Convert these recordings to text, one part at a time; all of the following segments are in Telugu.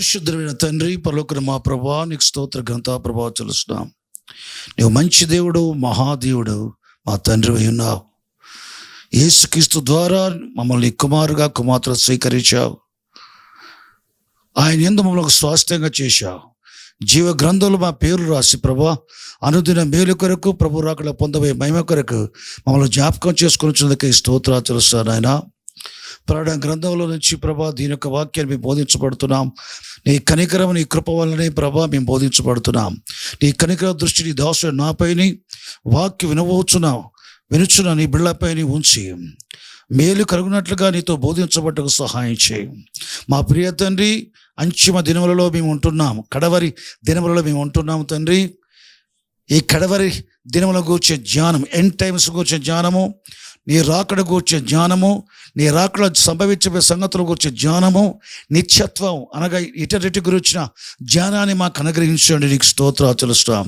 పరిశుద్ధమైన తండ్రి, పరలోకన మా ప్రభా, నీకు స్తోత్ర ఘనత ప్రభావం చెల్లిస్తున్నాం. నీవు మంచి దేవుడు, మహాదేవుడు, మా తండ్రి అయి ఉన్నావు. యేసుక్రీస్తు ద్వారా మమ్మల్ని కుమారుగా కుమార్తెలు స్వీకరించావు. ఆయన యందు మమ్మల్ని స్వాస్థ్యంగా చేశావు. జీవ గ్రంథంలో మా పేరు రాసి ప్రభా, అనుదిన మేలు కొరకు, ప్రభు రాకడ పొందబోయే మహిమ కొరకు మమ్మల్ని జ్ఞాపకం చేసుకుని స్తోత్రాలు చెల్లిస్తాను. ఆయన ప్రకటన గ్రంథంలో నుంచి ప్రభా, దీని యొక్క వాక్యాన్ని మేము బోధించబడుతున్నాం. నీ కనికరం, నీ కృప వల్లనే ప్రభా మేము బోధించబడుతున్నాం. నీ కనికర దృష్టి నీ దాసుడు నాపైని వాక్యం వినుచున్న నీ బిళ్ళపైని ఉంచి మేలు కలుగునట్లుగా నీతో బోధించబట్టకు సహాయం చేయి. మా ప్రియ తండ్రి, అంతిమ దినములలో మేము ఉంటున్నాం, కడవరి దినములలో మేము ఉంటున్నాము తండ్రి. ఈ కడవరి దినముల గూర్చే జ్ఞానం, ఎండ్ టైమ్స్ గూర్చే జ్ఞానము, నీ రాకడ గూర్చే జ్ఞానము, నీ రాకడ సంభవించే సంగతుల గూర్చే జ్ఞానము, నిత్యత్వం అనగా ఇటరిటి గురించిన జ్ఞానాన్ని మాకు అనుగ్రహించండి. నీకు స్తోత్రాలు చెల్లిస్తాం.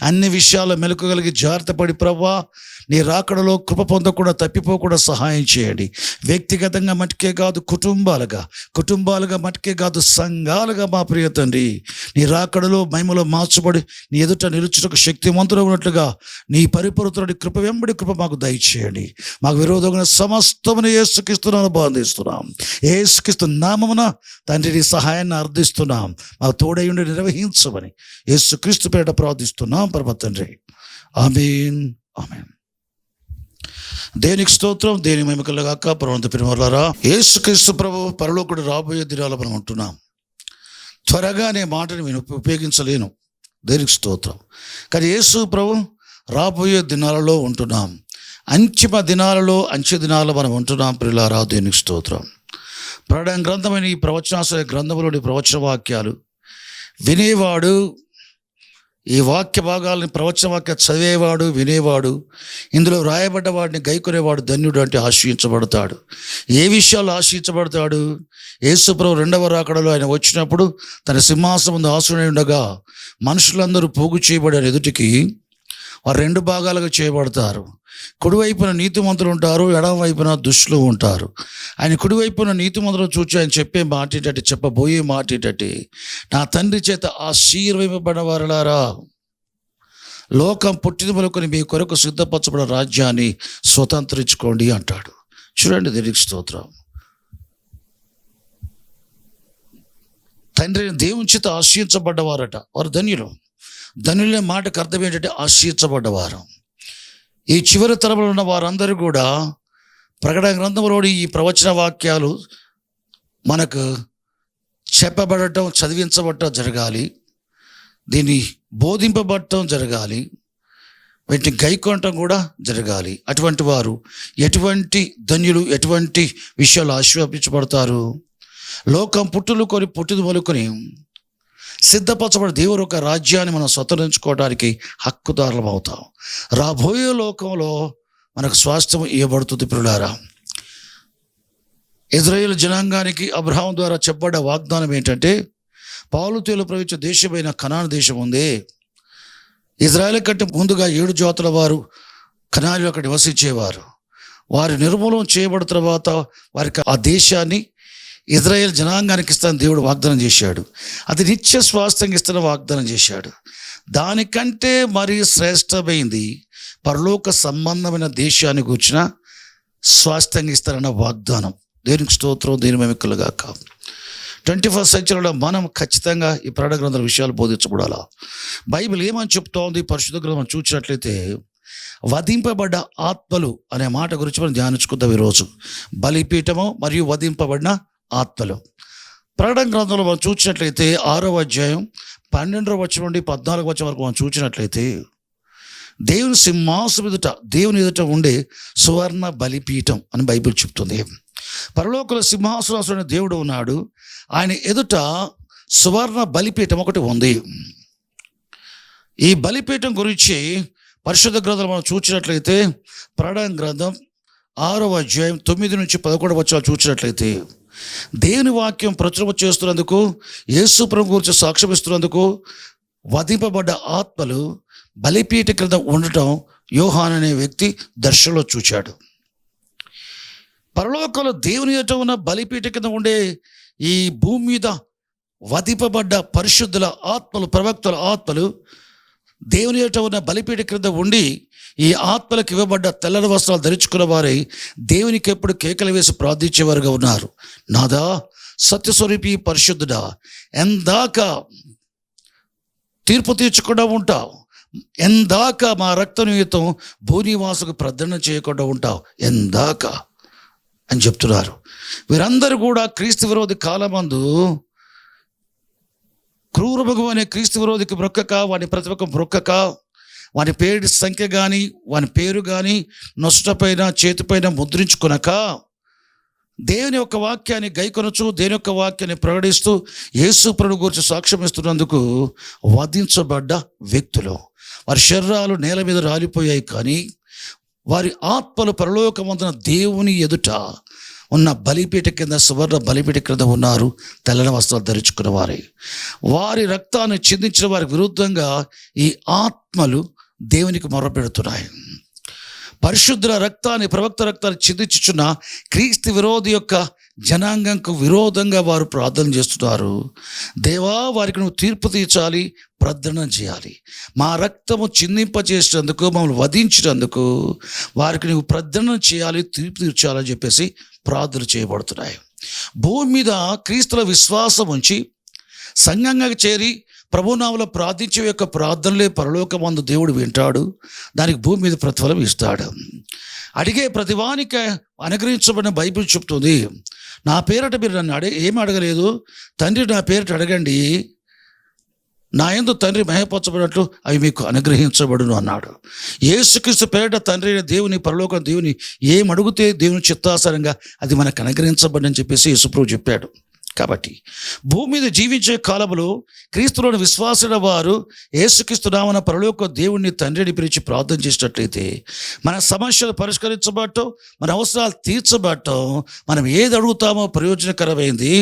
అన్ని విషయాల్లో మెలకుగలిగి జాగ్రత్త పడి ప్రభా, నీ రాకడలో కృప పొందకుండా తప్పిపోకుండా సహాయం చేయండి. వ్యక్తిగతంగా మటుకే కాదు, కుటుంబాలుగా మటుకే కాదు, సంఘాలుగా మా ప్రియ తండ్రి, నీ రాకడలో మహిమలో మార్చబడి నీ ఎదుట నిలుచుటకు శక్తివంతులు ఉన్నట్లుగా నీ పరిపూర్ణుడి కృప వెంబడి కృప మాకు దయచేయండి. మాకు విరోధంగా సమస్తమును యేసుక్రీస్తునామమున బంధిస్తున్నాం. యేసుక్రీస్తు నామమున తండ్రి నీ సహాయాన్ని అర్థిస్తున్నాం. మాకు తోడయుండి నిర్వహించమని యేసుక్రీస్తు పేరిట ప్రార్థిస్తున్నాం పరమ తండ్రి. ఆమేన్, ఆమేన్. దేనికి స్తోత్రం, దేని మహిమ కలుగాక. పరమంత పిరిమరులారా, యేసుక్రీస్తు ప్రభు పరలోకుడు రాబోయే దినాలు మనం ఉంటున్నాం. త్వరగా అనే మాటని నేను ఉపయోగించలేను, దేనికి స్తోత్రం. కానీ యేసు ప్రభు రాబోయే దినాలలో ఉంటున్నాం. అంతిమ దినాలలో, అంచె దినాలలో మనం ఉంటున్నాం ప్రియులారా, దేనికి స్తోత్రం. ప్రకటన గ్రంథమైన ఈ ప్రవచనాశ్రయ గ్రంథంలోని ప్రవచన వాక్యాలు వినేవాడు, ఈ వాక్య భాగాలని ప్రవచన వాక్య చదివేవాడు, వినేవాడు, ఇందులో రాయబడ్డ వాడిని గైకొనేవాడు ధన్యుడు అంటే ఆశ్రయించబడతాడు. ఏ విషయాలు ఆశ్రయించబడతాడు? యేసు ప్రభు రెండవ రాకడలో ఆయన వచ్చినప్పుడు తన సింహాసనం ముందు ఆసీనుడై ఉండగా మనుషులందరూ పోగు చేయబడి ఆయన ఎదుటికి వారు రెండు భాగాలుగా చేయబడతారు. కుడివైపున నీతిమంతులు ఉంటారు, ఎడమ వైపున దుష్టులు ఉంటారు. ఆయన కుడివైపున నీతిమంతులు చూచి ఆయన చెప్పబోయే మాట ఏంటంటే, నా తండ్రి చేత ఆశీర్వదింపబడిన వారలారా, లోకం పుట్టిన మొదలుకొని మీ కొరకు సిద్ధపరచబడిన రాజ్యాన్ని స్వతంత్రించుకోండి అంటాడు. చూడండి, దేవునికి స్తోత్రం. తండ్రి దేవుని చేత ఆశీర్వదించబడ్డవారట, వారు ధన్యులు. ధన్యులనే మాటకు అర్థం ఏంటంటే ఆశీర్వదించబడ్డవారు. ఈ చివరి తరంలో ఉన్న వారందరూ కూడా ప్రకటన గ్రంథంలోని ఈ ప్రవచన వాక్యాలు మనకు చెప్పబడటం, చదివించబడటం జరగాలి, దీన్ని బోధింపబడటం జరగాలి, వీటిని గైకొనటం కూడా జరగాలి. అటువంటి వారు ఎటువంటి ధన్యులు, ఎటువంటి విషయాలు ఆశీర్వదించబడతారు? లోకం పుట్టిన మొదలుకొని సిద్ధపరచబడి దేవుడు ఒక రాజ్యాన్ని మనం స్వతంత్రించుకోవడానికి హక్కుదారులం అవుతాం. రాబోయే లోకంలో మనకు స్వాస్థ్యం ఇవ్వబడుతుంది ప్రియులారా. ఇజ్రాయేల్ జనాంగానికి అబ్రహాం ద్వారా చెప్పబడ్డ వాగ్దానం ఏంటంటే, పాలు తేలు ప్రవహించే దేశమైన కనాను దేశం ఉంది. ఇజ్రాయేల్ కంటే ముందుగా 7 జాతుల వారు కనానులో అక్కడ నివసించేవారు. వారి నిర్మూలన చేయబడిన తర్వాత వారికి ఆ దేశాన్ని ఇజ్రాయేల్ జనాంగానికి ఇస్తానని దేవుడు వాగ్దానం చేశాడు. అది నిత్య స్వాస్థ్యంగా ఇస్తానని వాగ్దానం చేశాడు. దానికంటే మరీ శ్రేష్టమైంది పరలోక సంబంధమైన దేశాన్ని కూర్చిన స్వాస్థ్యంగా ఇస్తానన్న వాగ్దానం. దేనికి స్తోత్రం, దేని మహిమ కలుగాక. 21st సెంచరీలో మనం ఖచ్చితంగా ఈ ప్రకటన గ్రంథాల విషయాలు బోధించబడాలా. బైబిల్ ఏమని చెప్తోంది? పరిశుద్ధ గ్రంథం చూసినట్లయితే వధింపబడ్డ ఆత్మలు అనే మాట గురించి మనం ధ్యానించుకుందాం ఈరోజు. బలిపీఠము మరియు వధింపబడిన ఆత్మలు. ప్రకటన గ్రంథంలో మనం చూసినట్లయితే 6వ అధ్యాయం 12వ వచనం నుండి 14వ వచనం వరకు మనం చూసినట్లయితే, దేవుని సింహాసనం ఎదుట, దేవుని ఎదుట ఉండే సువర్ణ బలిపీఠం అని బైబిల్ చెప్తుంది. పరలోకల సింహాసనాసుడైన దేవుడు ఉన్నాడు, ఆయన ఎదుట సువర్ణ బలిపీఠం ఒకటి ఉంది. ఈ బలిపీఠం గురించి పరిశుద్ధ గ్రంథాలు మనం చూసినట్లయితే ప్రకటన గ్రంథం 6వ అధ్యాయం 9 నుంచి 11 వచనాలు చూసినట్లయితే, దేవుని వాక్యం ప్రచురణ చేస్తున్నందుకు, యేసు ప్రభు గురించి సాక్ష్యం ఇస్తున్నందుకు వధింపబడ్డ ఆత్మలు బలిపీఠ క్రింద ఉండటం యోహాను అనే వ్యక్తి దర్శనంలో చూచాడు. పరలోకంలో దేవుని ఎదుట ఉన్న బలిపీఠ కింద ఉండే ఈ భూమి మీద వధింపబడ్డ పరిశుద్ధుల ఆత్మలు, ప్రవక్తల ఆత్మలు దేవుని ఎదుట ఉన్న బలిపీఠ క్రింద ఉండి ఈ ఆత్మలకు ఇవ్వబడ్డ తెల్లని వస్త్రాలు ధరించుకున్న వారై దేవునికి ఎప్పుడు కేకలు వేసి ప్రార్థించేవారుగా ఉన్నారు. నాదా, సత్యస్వరూపి, పరిశుద్ధుడా, ఎందాక తీర్పు తీర్చకుండా ఉంటావు? ఎందాక మా రక్త నిమిత్తం భూనివాసుకు ప్రార్థన చేయకుండా ఉంటావు? ఎందాక అని చెప్తున్నారు. వీరందరూ కూడా క్రీస్తు విరోధి కాలమందు క్రూరమగు అనే క్రీస్తు విరోధికి మొక్కక, వాని ప్రతిపక్షం మొక్కక, వాని పేరు సంఖ్య కానీ వాని పేరు కానీ నొసటపైన చేతిపైన ముద్రించుకొనక దేవుని యొక్క వాక్యాన్ని గైకొనొచ్చు, దేవుని యొక్క వాక్యాన్ని ప్రకటిస్తూ యేసు ప్రభువు గురించి సాక్ష్యం ఇస్తున్నందుకు వధించబడ్డ వ్యక్తులు. వారి శరీరాలు నేల మీద రాలిపోయాయి, కానీ వారి ఆత్మలు పరలోకమందున దేవుని ఎదుట ఉన్న బలిపీఠ కింద, సువర్ణ బలిపీఠ కింద ఉన్నారు, తెల్లని వస్త్రాలు ధరించుకున్న వారే. వారి రక్తాన్ని చిందించిన వారికి విరుద్ధంగా ఈ ఆత్మలు దేవునికి మొర్రపెడుతున్నాయి. పరిశుద్ధుల రక్తాన్ని, ప్రవక్త రక్తాన్ని చిందించుచున్న క్రీస్తు విరోధి యొక్క జనాంగంకు విరోధంగా వారు ప్రార్థన చేస్తున్నారు. దేవా, వారికి నువ్వు తీర్పు తీర్చాలి, ప్రార్థన చేయాలి. మా రక్తము చిందింపజేసినందుకు, మమ్మల్ని వధించినందుకు వారికి నువ్వు ప్రార్థన చేయాలి, తీర్పు తీర్చాలని చెప్పేసి ప్రార్థన చేయబడుతున్నాయి. భూమి మీద క్రీస్తుల విశ్వాసం ఉంచి సంఘంగా చేరి ప్రభునామములో ప్రార్థించే యొక్క ప్రార్థనలే పరలోకమందు దేవుడు వింటాడు, దానికి భూమి మీద ప్రతిఫలం ఇస్తాడు. అడిగే ప్రతివానికి అనుగ్రహించబడిన బైబిల్ చెప్తుంది. నా పేరట మీరు నన్ను ఏమి అడగలేదు, తండ్రి నా పేరట అడగండి, నా యందు తండ్రి మహిమపరచబడినట్లు అవి మీకు అనుగ్రహించబడును అన్నాడు. యేసుక్రీస్తు పేరట తండ్రి దేవుని, పరలోకం దేవుని ఏం అడిగితే దేవుని చిత్తానుసారంగా అది మనకు అనుగ్రహించబడని చెప్పేసి యేసుప్రభువు చెప్పాడు. కాబట్టి భూమి మీద జీవించే కాలంలో క్రీస్తులోని విశ్వాసుల వారు యేసుక్రీస్తు నామమున పరలోక దేవుణ్ణి తండ్రిని పిలిచి ప్రార్థన చేసినట్లయితే మన సమస్యలు పరిష్కరించబడటం, మన అవసరాలు తీర్చబడటం, మనం ఏది అడుగుతామో ప్రయోజనకరమైంది.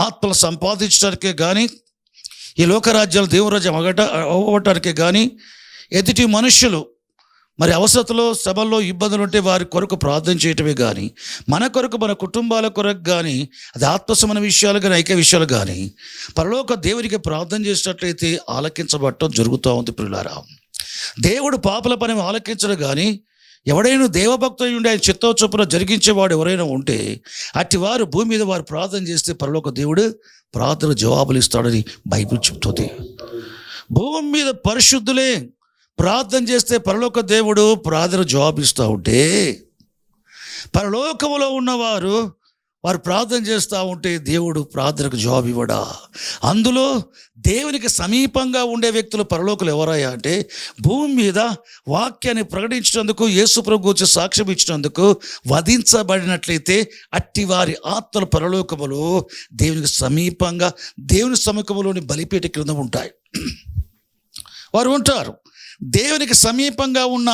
ఆత్మలు సంపాదించడానికే కానీ, ఈ లోకరాజ్యాలు దేవుని రాజ్యం అవ్వటానికే కానీ, ఎదుటి మనుషులు మరి అవసరతలో, శ్రమల్లో, ఇబ్బందులు ఉంటే వారి కొరకు ప్రార్థన చేయటమే కానీ, మన కొరకు, మన కుటుంబాల కొరకు కానీ, అది ఆత్మసమైన విషయాలు కానీ, ఐక్య విషయాలు కానీ పరలోక దేవునికి ప్రార్థన చేసినట్లయితే ఆలకించబడటం జరుగుతూ ఉంది. ప్రియులారా, దేవుడు పాపల పని ఆలకించడు. కానీ ఎవడైనా దేవభక్తులు ఉండి ఆయన చిత్తం చొప్పున జరిగించేవాడు ఎవరైనా ఉంటే అట్టి వారు భూమి మీద వారు ప్రార్థన చేస్తే పరలోక దేవుడు ప్రార్థన జవాబులు ఇస్తాడని బైబిల్ చెప్తుంది. భూమి మీద పరిశుద్ధులే ప్రార్థన చేస్తే పరలోక దేవుడు ప్రార్థన జవాబిస్తూ ఉంటే, పరలోకములో ఉన్నవారు వారు ప్రార్థన చేస్తూ ఉంటే దేవుడు ప్రార్థనకు జవాబు ఇవ్వడా? అందులో దేవునికి సమీపంగా ఉండే వ్యక్తులు పరలోకులు ఎవరయ్యా అంటే, భూమి మీద వాక్యాన్ని ప్రకటించినందుకు, యేసు ప్రభు గురించి సాక్ష్యం ఇచ్చినందుకు వధించబడినట్లయితే అట్టి వారి ఆత్మల పరలోకములో దేవునికి సమీపంగా, దేవుని సముఖంలోని బలిపీఠ క్రింద ఉంటాయి. వారు ఉంటారు. దేవునికి సమీపంగా ఉన్న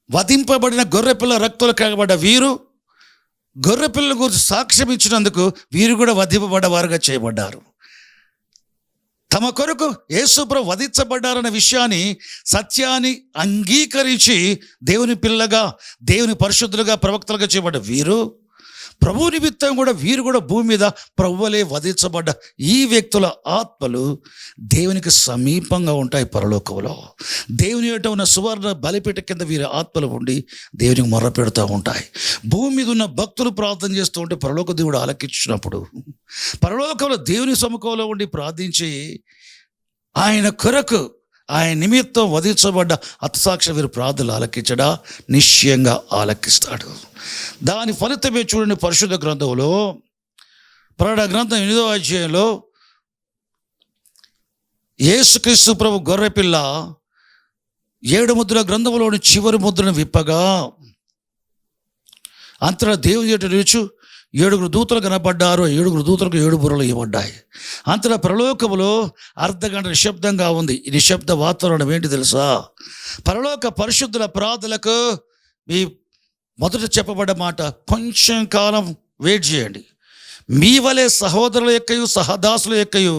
వధింపబడిన గొర్రెపిల్ల రక్తులు కాగబడ్డ వీరు గొర్రెపిల్లల గురించి సాక్ష్యం ఇచ్చినందుకు వీరు కూడా వధింపబడ్డవారుగా చేయబడ్డారు. తమ కొరకు యేసు ప్రభు వధించబడ్డారన్న విషయాన్ని, సత్యాన్ని అంగీకరించి దేవుని పిల్లగా, దేవుని పరిశుద్ధులుగా, ప్రవక్తలుగా చేయబడ్డ వీరు, ప్రభు నిమిత్తం కూడా వీరు కూడా భూమి మీద ప్రభువులే వధించబడ్డ ఈ వ్యక్తుల ఆత్మలు దేవునికి సమీపంగా ఉంటాయి పరలోకంలో. దేవుని ఎదుట ఉన్న సువర్ణ బలిపీఠ కింద వీరి ఆత్మలు ఉండి దేవునికి మొర్ర పెడుతూ ఉంటాయి. భూమి మీద ఉన్న భక్తులు ప్రార్థన చేస్తూ ఉంటే పరలోక దేవుడు ఆలకించినప్పుడు, పరలోకంలో దేవుని సముఖంలో ఉండి ప్రార్థించి ఆయన కొరకు, ఆయన నిమిత్తం వధించబడ్డ హతసాక్షి వీరు ప్రార్థనలు ఆలకించడా? నిశ్చయంగా ఆలకిస్తాడు. దాని ఫలితమే చూడండి, పరిశుద్ధ గ్రంథంలో, ప్రకటన గ్రంథం 8వ అధ్యాయంలో యేసుక్రీస్తు ప్రభు గొర్రెపిల్ల 7 ముద్ర గ్రంథంలోని చివరి ముద్రను విప్పగా అంతటా దేవుని ఎదుట నిలుచు 7 దూతలు కనబడ్డారు. 7 దూతలకు 7 బుర్రలు ఇవ్వబడ్డాయి. అంతటా పరలోకములో అర్ధగంట నిశ్శబ్దంగా ఉంది. ఈ నిశ్శబ్ద వాతావరణం ఏంటి తెలుసా? పరలోక పరిశుద్ధుల ప్రార్థనలకు మీ మొదట చెప్పబడ్డ మాట, కొంచెం కాలం వెయిట్ చేయండి, మీ వలె సహోదరుల యొక్కయు సహదాసుల యొక్కయు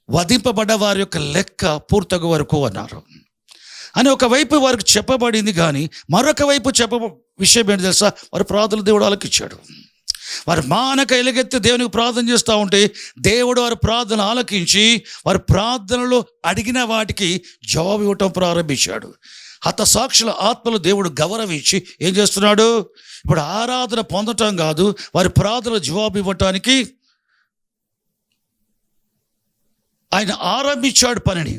వధింపబడ్డ వారి యొక్క లెక్క పూర్తగు వరకు అన్నారు అని ఒకవైపు వారికి చెప్పబడింది. కానీ మరొక వైపు విషయం ఏంటి తెలుసా? వారి ప్రార్థనలు దేవుడు ఆలకించాడు. వారు మానక ఎలుగెత్తి దేవునికి ప్రార్థన చేస్తూ ఉంటే దేవుడు వారి ప్రార్థన ఆలకించి వారి ప్రార్థనలో అడిగిన వాటికి జవాబు ఇవ్వటం ప్రారంభించాడు. హతసాక్షుల ఆత్మలు దేవుడు గౌరవించి ఏం చేస్తున్నాడు? ఇప్పుడు ఆరాధన పొందటం కాదు, వారి ప్రార్థన జవాబు ఇవ్వటానికి ఆయన ఆరంభించాడు పనిని.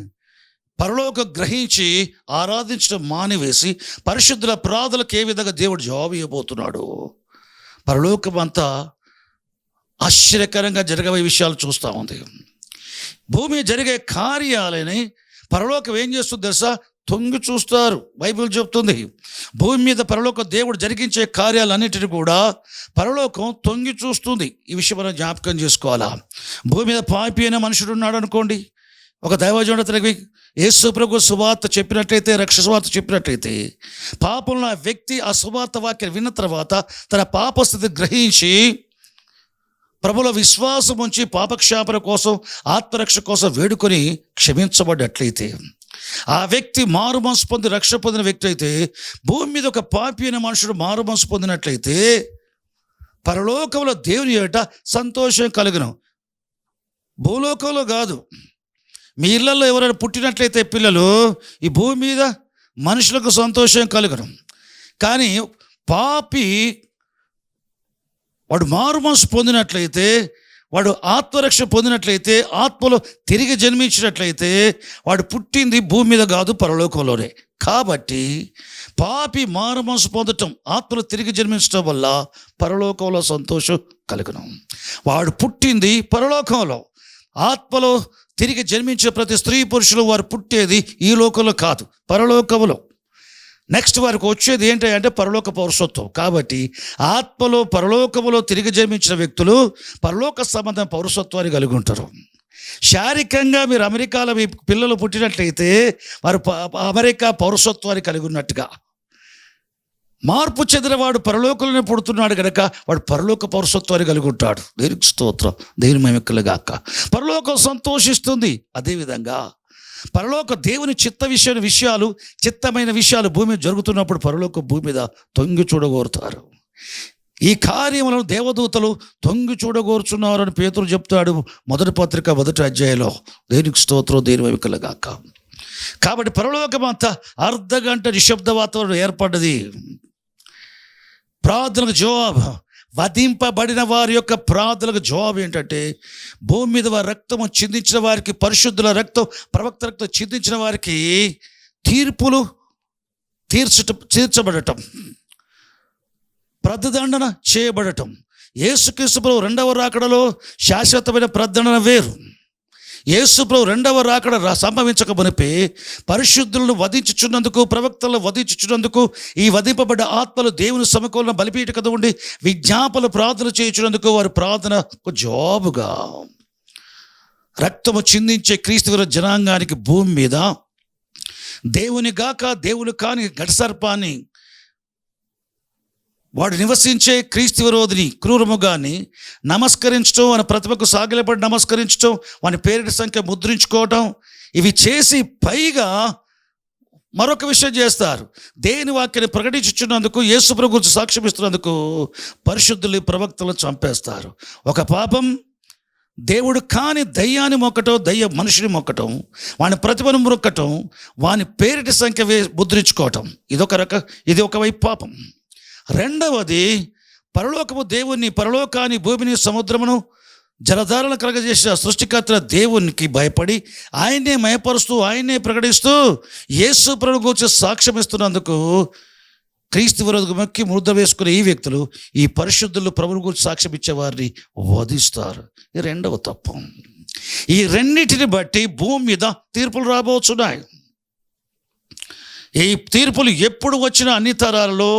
పరలోక గ్రహించి ఆరాధించడం మానివేసి పరిశుద్ధుల ప్రార్థనలకు ఏ విధంగా దేవుడు జవాబు ఇవ్వబోతున్నాడు. పరలోకం అంతా ఆశ్చర్యకరంగా జరగబోయే విషయాలు చూస్తూ ఉంది. భూమి జరిగే కార్యాలని పరలోకం ఏం చేస్తుంది తెలుసా? తొంగి చూస్తారు. బైబిల్ చెప్తుంది భూమి మీద పరలోక దేవుడు జరిగించే కార్యాలన్నిటిని కూడా పరలోకం తొంగి చూస్తుంది. ఈ విషయం మనం జ్ఞాపకం చేసుకోవాలా. భూమి మీద పాపి అయిన మనుషుడు ఉన్నాడు అనుకోండి, ఒక దైవజనుడు తనకి యేసు ప్రభు సువార్త చెప్పినట్లయితే, రక్షణ సువార్త చెప్పినట్లయితే, పాపంలో ఆ వ్యక్తి ఆ సువార్త వాక్యం విన్న తర్వాత తన పాపస్థితి గ్రహించి ప్రభుల విశ్వాసం ఉంచి పాపక్షాపన కోసం, ఆత్మరక్ష కోసం వేడుకొని క్షమించబడ్డట్లయితే, ఆ వ్యక్తి మారు మనసు పొంది రక్షణ పొందిన వ్యక్తి అయితే, భూమి మీద ఒక పాపి అయిన మనుషుడు మారు మనసు పొందినట్లయితే పరలోకంలో దేవుని ఏట సంతోషం కలుగును. భూలోకంలో కాదు. మీ ఇళ్లలో ఎవరైనా పుట్టినట్లయితే పిల్లలు, ఈ భూమి మీద మనుషులకు సంతోషం కలుగును. కానీ పాపి వాడు మారు మనసు పొందినట్లయితే, వాడు ఆత్మరక్ష పొందినట్లయితే, ఆత్మలో తిరిగి జన్మించినట్లయితే వాడు పుట్టింది భూమి మీద కాదు, పరలోకంలోనే. కాబట్టి పాపి మారు మనసు పొందటం, ఆత్మలో తిరిగి జన్మించడం వల్ల పరలోకంలో సంతోషం కలుగును. వాడు పుట్టింది పరలోకంలో. ఆత్మలో తిరిగి జన్మించే ప్రతి స్త్రీ పురుషులు వారు పుట్టేది ఈ లోకంలో కాదు, పరలోకములో. నెక్స్ట్ వారికి వచ్చేది ఏంటి అంటే పరలోక పౌరసత్వం. కాబట్టి ఆత్మలో పరలోకములో తిరిగి జన్మించిన వ్యక్తులు పరలోక సంబంధం పౌరసత్వాన్ని కలిగి ఉంటారు. శారీరకంగా మీరు అమెరికాలో మీ పిల్లలు పుట్టినట్లయితే వారు అమెరికా పౌరసత్వాన్ని కలిగి ఉన్నట్టుగా, మార్పు చెందినవాడు పరలోకంలోనే పుడుతున్నాడు కనుక వాడు పరలోక పౌరసత్వాన్ని కలిగి ఉంటాడు. దేవునికి స్తోత్రం, దేవుని మహిమకలుగాక. పరలోకం సంతోషిస్తుంది. అదేవిధంగా పరలోక దేవుని విషయాలు చిత్తమైన విషయాలు భూమి మీద జరుగుతున్నప్పుడు పరలోక భూమి మీద తొంగి చూడగోరుతారు. ఈ కార్యములను దేవదూతలు తొంగి చూడగోరుచున్నారు అని పేతురు చెప్తాడు మొదటి పత్రిక 1వ అధ్యాయంలో. దేవునికి స్తోత్రం, దేవుని మహిమకలుగాక. కాబట్టి పరలోకం అంతా అర్ధగంట నిశ్శబ్ద వాతావరణం ఏర్పడ్డది. ప్రార్థనకు జవాబు, వధింపబడిన వారి యొక్క ప్రార్థనలకు జవాబు ఏంటంటే, భూమి మీద వారి రక్తము చిందించిన వారికి, పరిశుద్ధుల రక్తం, ప్రవక్త రక్తం చిందించిన వారికి తీర్పులు తీర్చబడటం, ప్రతిదండన చేయబడటం. యేసుక్రీస్తు ప్రభు రెండవ రాకడలో శాశ్వతమైన ప్రతిదండన వేరు. యేసు ప్రభు రెండవ రాకడ సంభవించక మునిపే పరిశుద్ధులను వధించుచున్నందుకు, ప్రవక్తలను వధించుచున్నందుకు, ఈ వధింపబడ్డ ఆత్మలు దేవుని సమకూలన బలిపీఠ కథ ఉండి విజ్ఞాపన ప్రార్థన చేయించున్నందుకు వారి ప్రార్థనకు జవాబుగా రక్తము చిందించే క్రీస్తు జనాంగానికి భూమి మీద దేవుని గాక దేవుని కాని ఘటసర్పాన్ని, వాడు నివసించే క్రీస్తు విరోధిని క్రూరముగాని నమస్కరించడం, వాని ప్రతిభకు సాగిలపడి నమస్కరించడం, వాని పేరిట సంఖ్య ముద్రించుకోవటం, ఇవి చేసి పైగా మరొక విషయం చేస్తారు. దేవుని వాక్యాన్ని ప్రకటించుచున్నందుకు, యేసు ప్రభు గురించి సాక్ష్యం ఇస్తున్నందుకు పరిశుద్ధులు ప్రవక్తలు చంపేస్తారు. ఒక పాపం దేవుడు కాని దయ్యాన్ని మొక్కటం, దయ్య మనిషిని మొక్కటం, వాని ప్రతిభను మొక్కటం, వాని పేరిట సంఖ్య ముద్రించుకోవటం, ఇది ఒక వైపు పాపం. రెండవది పరలోకము దేవుణ్ణి, పరలోకాన్ని, భూమిని, సముద్రమును, జలధారలను కలగజేసిన సృష్టికర్త దేవునికి భయపడి ఆయన్నే మయపరుస్తూ, ఆయన్నే ప్రకటిస్తూ యేసు ప్రభువు గురించి సాక్ష్యం ఇస్తున్నందుకు క్రీస్తు విరోధకు మొక్కి ముద్ర వేసుకునే ఈ వ్యక్తులు ఈ పరిశుద్ధులు ప్రభువు గురించి సాక్ష్యం ఇచ్చే వారిని వధిస్తారు. ఇది రెండవ తప్పు. ఈ రెండింటిని బట్టి భూమి మీద తీర్పులు రాబోతున్నాయి. ఈ తీర్పులు ఎప్పుడు వచ్చినా అన్ని తరాలలో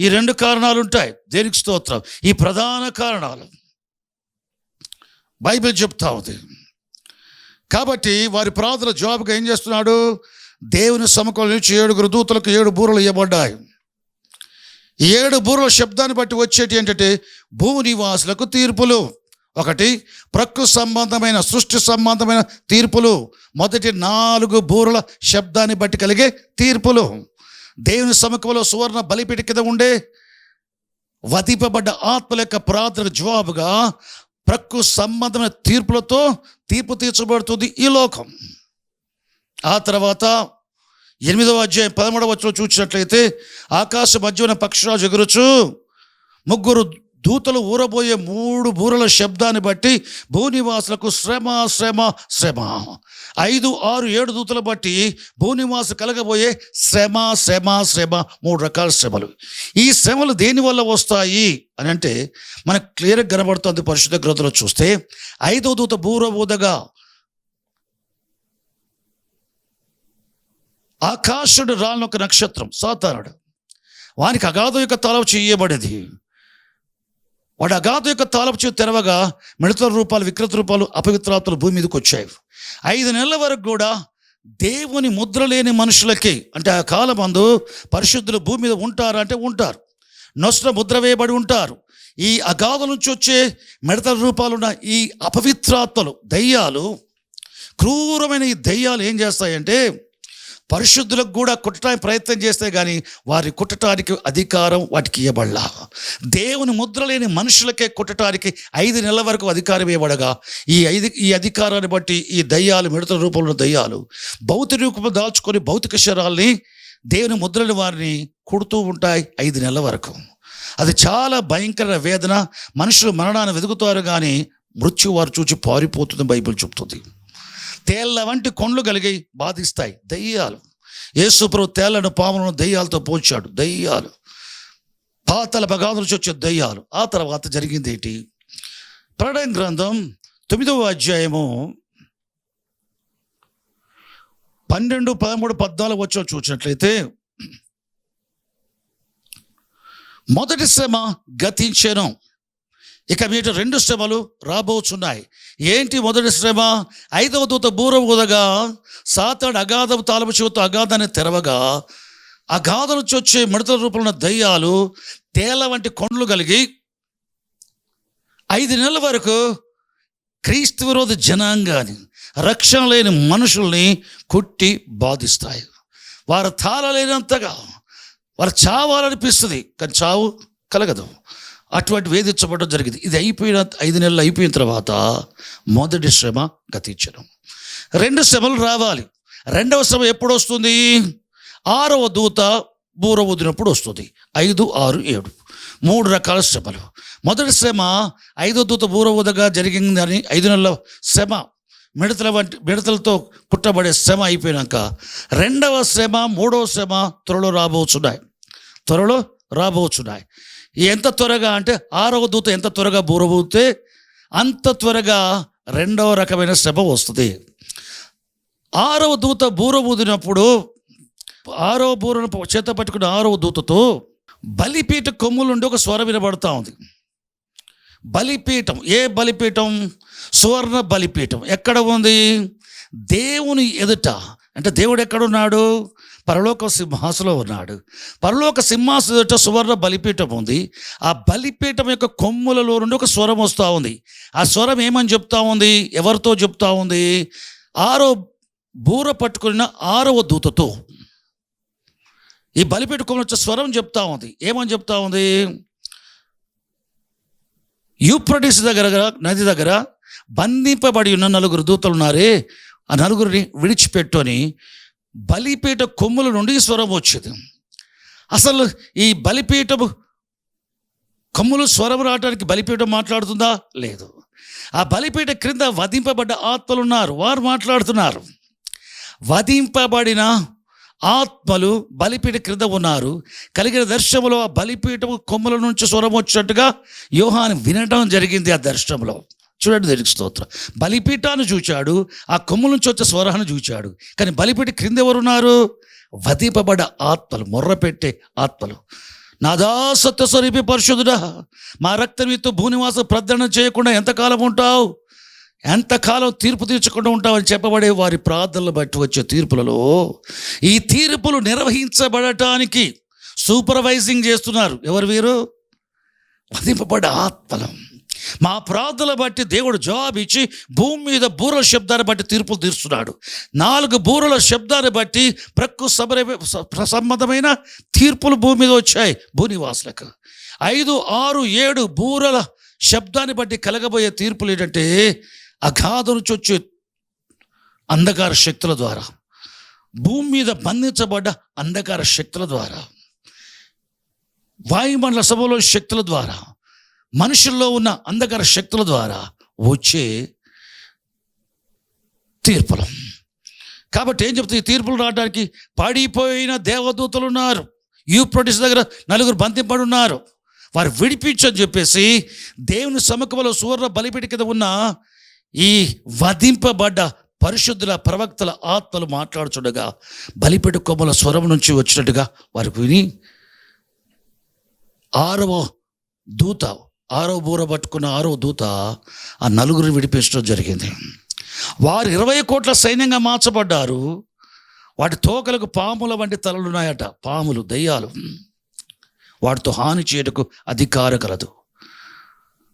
ఈ రెండు కారణాలు ఉంటాయి. దేనికి స్తోత్రం. ఈ ప్రధాన కారణాలు బైబిల్ చెప్తా ఉంది. కాబట్టి వారి ప్రార్థన జవాబుగా ఏం చేస్తున్నాడు? దేవుని సముఖంలో నుంచి 7 దూతలకు 7 బూరలు ఇవ్వబడ్డాయి. ఈ 7 బూరల శబ్దాన్ని బట్టి వచ్చేటి ఏంటంటే భూమి నివాసులకు తీర్పులు. 1 ప్రకృతి సంబంధమైన, సృష్టి సంబంధమైన తీర్పులు. మొదటి 4 బూరల శబ్దాన్ని బట్టి కలిగే తీర్పులు. దేవుని సముఖంలో సువర్ణ బలిపీఠ కింద ఉండే వధింపబడ్డ ఆత్మల యొక్క ప్రార్థన జవాబుగా ప్రకృతి సంబంధమైన తీర్పులతో తీర్పు తీర్చబడుతుంది ఈ లోకం. ఆ తర్వాత 8వ అధ్యాయం 13వ వచనం చూసినట్లయితే, ఆకాశ మధ్యన పక్షిరాజు ఎగురుచు 3 దూతలు ఊరబోయే 3 బూరల శబ్దాన్ని బట్టి భూనివాసులకు శ్రమ శ్రమ శ్రమ. 5, 6, 7 దూతలు బట్టి భూనివాసు కలగబోయే శ్రమ శ్రమ శ్రమ. 3 రకాల శ్రమలు. ఈ శ్రమలు దేనివల్ల వస్తాయి అని అంటే మనకు క్లియర్గా కనబడుతుంది. పరిశుద్ధ గ్రంథంలో చూస్తే 5వ దూత బూర ఊదగా ఆకాశుడు రాలిన ఒక నక్షత్రం సాతానుడు, వానికి అగాధం యొక్క తాళపు చేయబడేది. వాడు అగాధం యొక్క తాళపు చేయి తెరవగా మిడతల రూపాలు, వికృత రూపాలు, అపవిత్రాత్మలు భూమి మీదకి వచ్చాయి. 5 నెలల వరకు కూడా దేవుని ముద్ర లేని మనుషులకి, అంటే ఆ కాలమందు పరిశుద్ధులు భూమి మీద ఉంటారు అంటే ఉంటారు, నొసట ముద్ర వేయబడి ఉంటారు. ఈ అగాధం నుంచి వచ్చే మిడతల రూపాలున్న ఈ అపవిత్రాత్మలు, దయ్యాలు, క్రూరమైన ఈ దయ్యాలు ఏం చేస్తాయంటే పరిశుద్ధులకు కూడా కుట్టడానికి ప్రయత్నం చేస్తే కానీ వారి కుట్టడానికి అధికారం వాటికి ఇవ్వబడలా. దేవుని ముద్ర లేని మనుషులకే కుట్టడానికి 5 నెలల వరకు అధికారం ఇవ్వబడగా ఈ అధికారాన్ని బట్టి ఈ దయ్యాలు, మిడతల రూపంలో దయ్యాలు భౌతిక రూపంలో దాల్చుకొని భౌతిక శరీరాల్ని, దేవుని ముద్రని వారిని కుడుతూ ఉంటాయి 5 నెలల వరకు. అది చాలా భయంకర వేదన. మనుషులు మరణాన్ని వెతుకుతారు కానీ మృత్యు వారు చూచి పారిపోతుంది బైబిల్ చెప్తుంది. తేళ్ల వంటి కొండ్లు కలిగి బాధిస్తాయి దయ్యాలు. యేసు ప్రభు తేళ్లను, పాములను దయ్యాలతో పోల్చాడు. దయ్యాలు, పాతాళ అగాధం నుంచి వచ్చే దయ్యాలు. ఆ తర్వాత జరిగింది ఏంటి? ప్రకటన గ్రంథం 9వ అధ్యాయము 12, 13, 14 వచనం చూసినట్లయితే, మొదటి శ్రమ గతించెను, ఇక మీట 2 శ్రమలు రాబోచున్నాయి. ఏంటి మొదటి శ్రమ? 5వ దూత బూర ఊదగా సాతాను అగాధం తాళపు చెవితో అగాధాన్ని తెరవగా అగాధం నుంచి వచ్చే మిడతల రూపంలో దయ్యాలు తేళ్ల వంటి కొండ్లు కలిగి 5 నెలల వరకు క్రీస్తు విరోధ జనాంగాన్ని, రక్షణ లేని మనుషుల్ని కుట్టి బాధిస్తాయి. వారు తాళలేనంతగా వారు చావాలనిపిస్తుంది కానీ చావు కలగదు. అటువంటి వేధించబడడం జరిగింది. ఇది అయిపోయిన 5 నెలలు అయిపోయిన తర్వాత మొదటి శ్రమ గతించడం. 2 శ్రమలు రావాలి. 2వ శ్రమ ఎప్పుడు వస్తుంది? 6వ దూత బూర ఊదినప్పుడు వస్తుంది. 5, 6, 7 3 రకాల శ్రమలు. మొదటి శ్రమ 5వ దూత బూర ఊదగా జరిగిందని 5 నెలల శ్రమ, మిడతలతో కుట్టబడే శ్రమ అయిపోయినాక 2వ శ్రమ, 3వ శ్రమ త్వరలో రాబోచున్నాయి. ఎంత త్వరగా అంటే 6వ దూత ఎంత త్వరగా బూర ఊదితే అంత త్వరగా 2వ రకమైన శ్రమ వస్తుంది. 6వ దూత బూర ఊదినప్పుడు 6వ బూరను చేత పట్టుకున్న 6వ దూతతో బలిపీఠ కొమ్ముల నుండి ఒక స్వరం వినబడతా ఉంది. బలిపీఠం, ఏ బలిపీఠం? సువర్ణ బలిపీఠం. ఎక్కడ ఉంది? దేవుని ఎదుట. అంటే దేవుడు ఎక్కడున్నాడు? పరలోక సింహాసనంలో ఉన్నాడు. పరలోక సింహాసనం ఎదుట సువర్ణ బలిపీఠం ఉంది. ఆ బలిపీఠం యొక్క కొమ్ములలో నుండి ఒక స్వరం వస్తూ ఉంది. ఆ స్వరం ఏమని చెప్తా ఉంది? ఎవరితో చెప్తా ఉంది? 6వ బూర పట్టుకున్న 6వ దూతతో ఈ బలిపీఠ కొమ్ముల వచ్చే స్వరం చెప్తా ఉంది. ఏమని చెప్తా ఉంది? యూఫ్రటీస్ నది దగ్గర బంధింపబడి ఉన్న 4 దూతలు ఉన్నారే, ఆ 4 విడిచిపెట్టు అని బలిపీఠ కొమ్ముల నుండి స్వరం వచ్చింది. అసలు ఈ బలిపీఠము కొమ్ములు స్వరం రావడానికి బలిపీఠం మాట్లాడుతుందా? లేదు. ఆ బలిపీఠ క్రింద వధింపబడ్డ ఆత్మలు ఉన్నారు, వారు మాట్లాడుతున్నారు. వధింపబడిన ఆత్మలు బలిపీఠ క్రింద ఉన్నారు. కలిగిన దర్శనంలో ఆ బలిపీఠము కొమ్ముల నుంచి స్వరం వచ్చినట్టుగా యోహాను వినడం జరిగింది. ఆ దర్శనంలో చూడండి, దేవునికి స్తోత్రం. బలిపీఠాన్ని చూచాడు, ఆ కొమ్ముల నుంచి వచ్చే స్వరాన్ని చూచాడు. కానీ బలిపీఠ క్రింద ఎవరున్నారు? వధింపబడ్డ ఆత్మలు, మొర్రపెట్టే ఆత్మలు. నాదా సత్యస్వరూపి పరిశుద్ధుడా, మా రక్తమితో భూనివాస ప్రార్థన చేయకుండా ఎంతకాలం ఉంటావు? ఎంతకాలం తీర్పు తీర్చకుండా ఉంటామని చెప్పబడే వారి ప్రార్థనలు బట్టి వచ్చే తీర్పులలో ఈ తీర్పులు నిర్వహించబడటానికి సూపర్వైజింగ్ చేస్తున్నారు. ఎవరు వీరు? వధింపబడ్డ ఆత్మలు. మా ప్రార్థనలు బట్టి దేవుడు జవాబు ఇచ్చి భూమి మీద బూరల శబ్దాన్ని బట్టి తీర్పులు తీరుస్తున్నాడు. 4 బూరల శబ్దాన్ని బట్టి ప్రకృతి సంబంధమైన తీర్పులు భూమి మీద వచ్చాయి భూనివాసులకు. 5, 6, 7 బూరల శబ్దాన్ని బట్టి కలగబోయే తీర్పులు ఏంటంటే అగాధం నుంచి వచ్చే అంధకార శక్తుల ద్వారా, భూమి మీద బంధించబడ్డ అంధకార శక్తుల ద్వారా, వాయుమండల సభలో శక్తుల ద్వారా, మనుషుల్లో ఉన్న అంధకార శక్తుల ద్వారా వచ్చే తీర్పులు. కాబట్టి ఏం చెప్తుంది? ఈ తీర్పులు రావడానికి పడిపోయిన దేవదూతలు ఉన్నారు. యూఫ్రటీస్ దగ్గర 4 బంధింపడి ఉన్నారు. వారు విడిపించని చెప్పేసి దేవుని సముఖంలో సువర్ణ బలిపీఠం కింద ఉన్న ఈ వధింపబడ్డ పరిశుద్ధుల ప్రవక్తల ఆత్మలు మాట్లాడుచుండగా బలిపీఠ కొమ్మల స్వరం నుంచి వచ్చినట్టుగా వారికి విని 6వ బూర పట్టుకున్న 6వ దూత ఆ 4 విడిపించడం జరిగింది. వారు 20 కోట్ల సైన్యంగా మార్చబడ్డారు. వాటి తోకలకు పాముల వంటి తలలు ఉన్నాయట. పాములు, దయ్యాలు, వాటితో హాని చేయటకు అధికారం కలదు.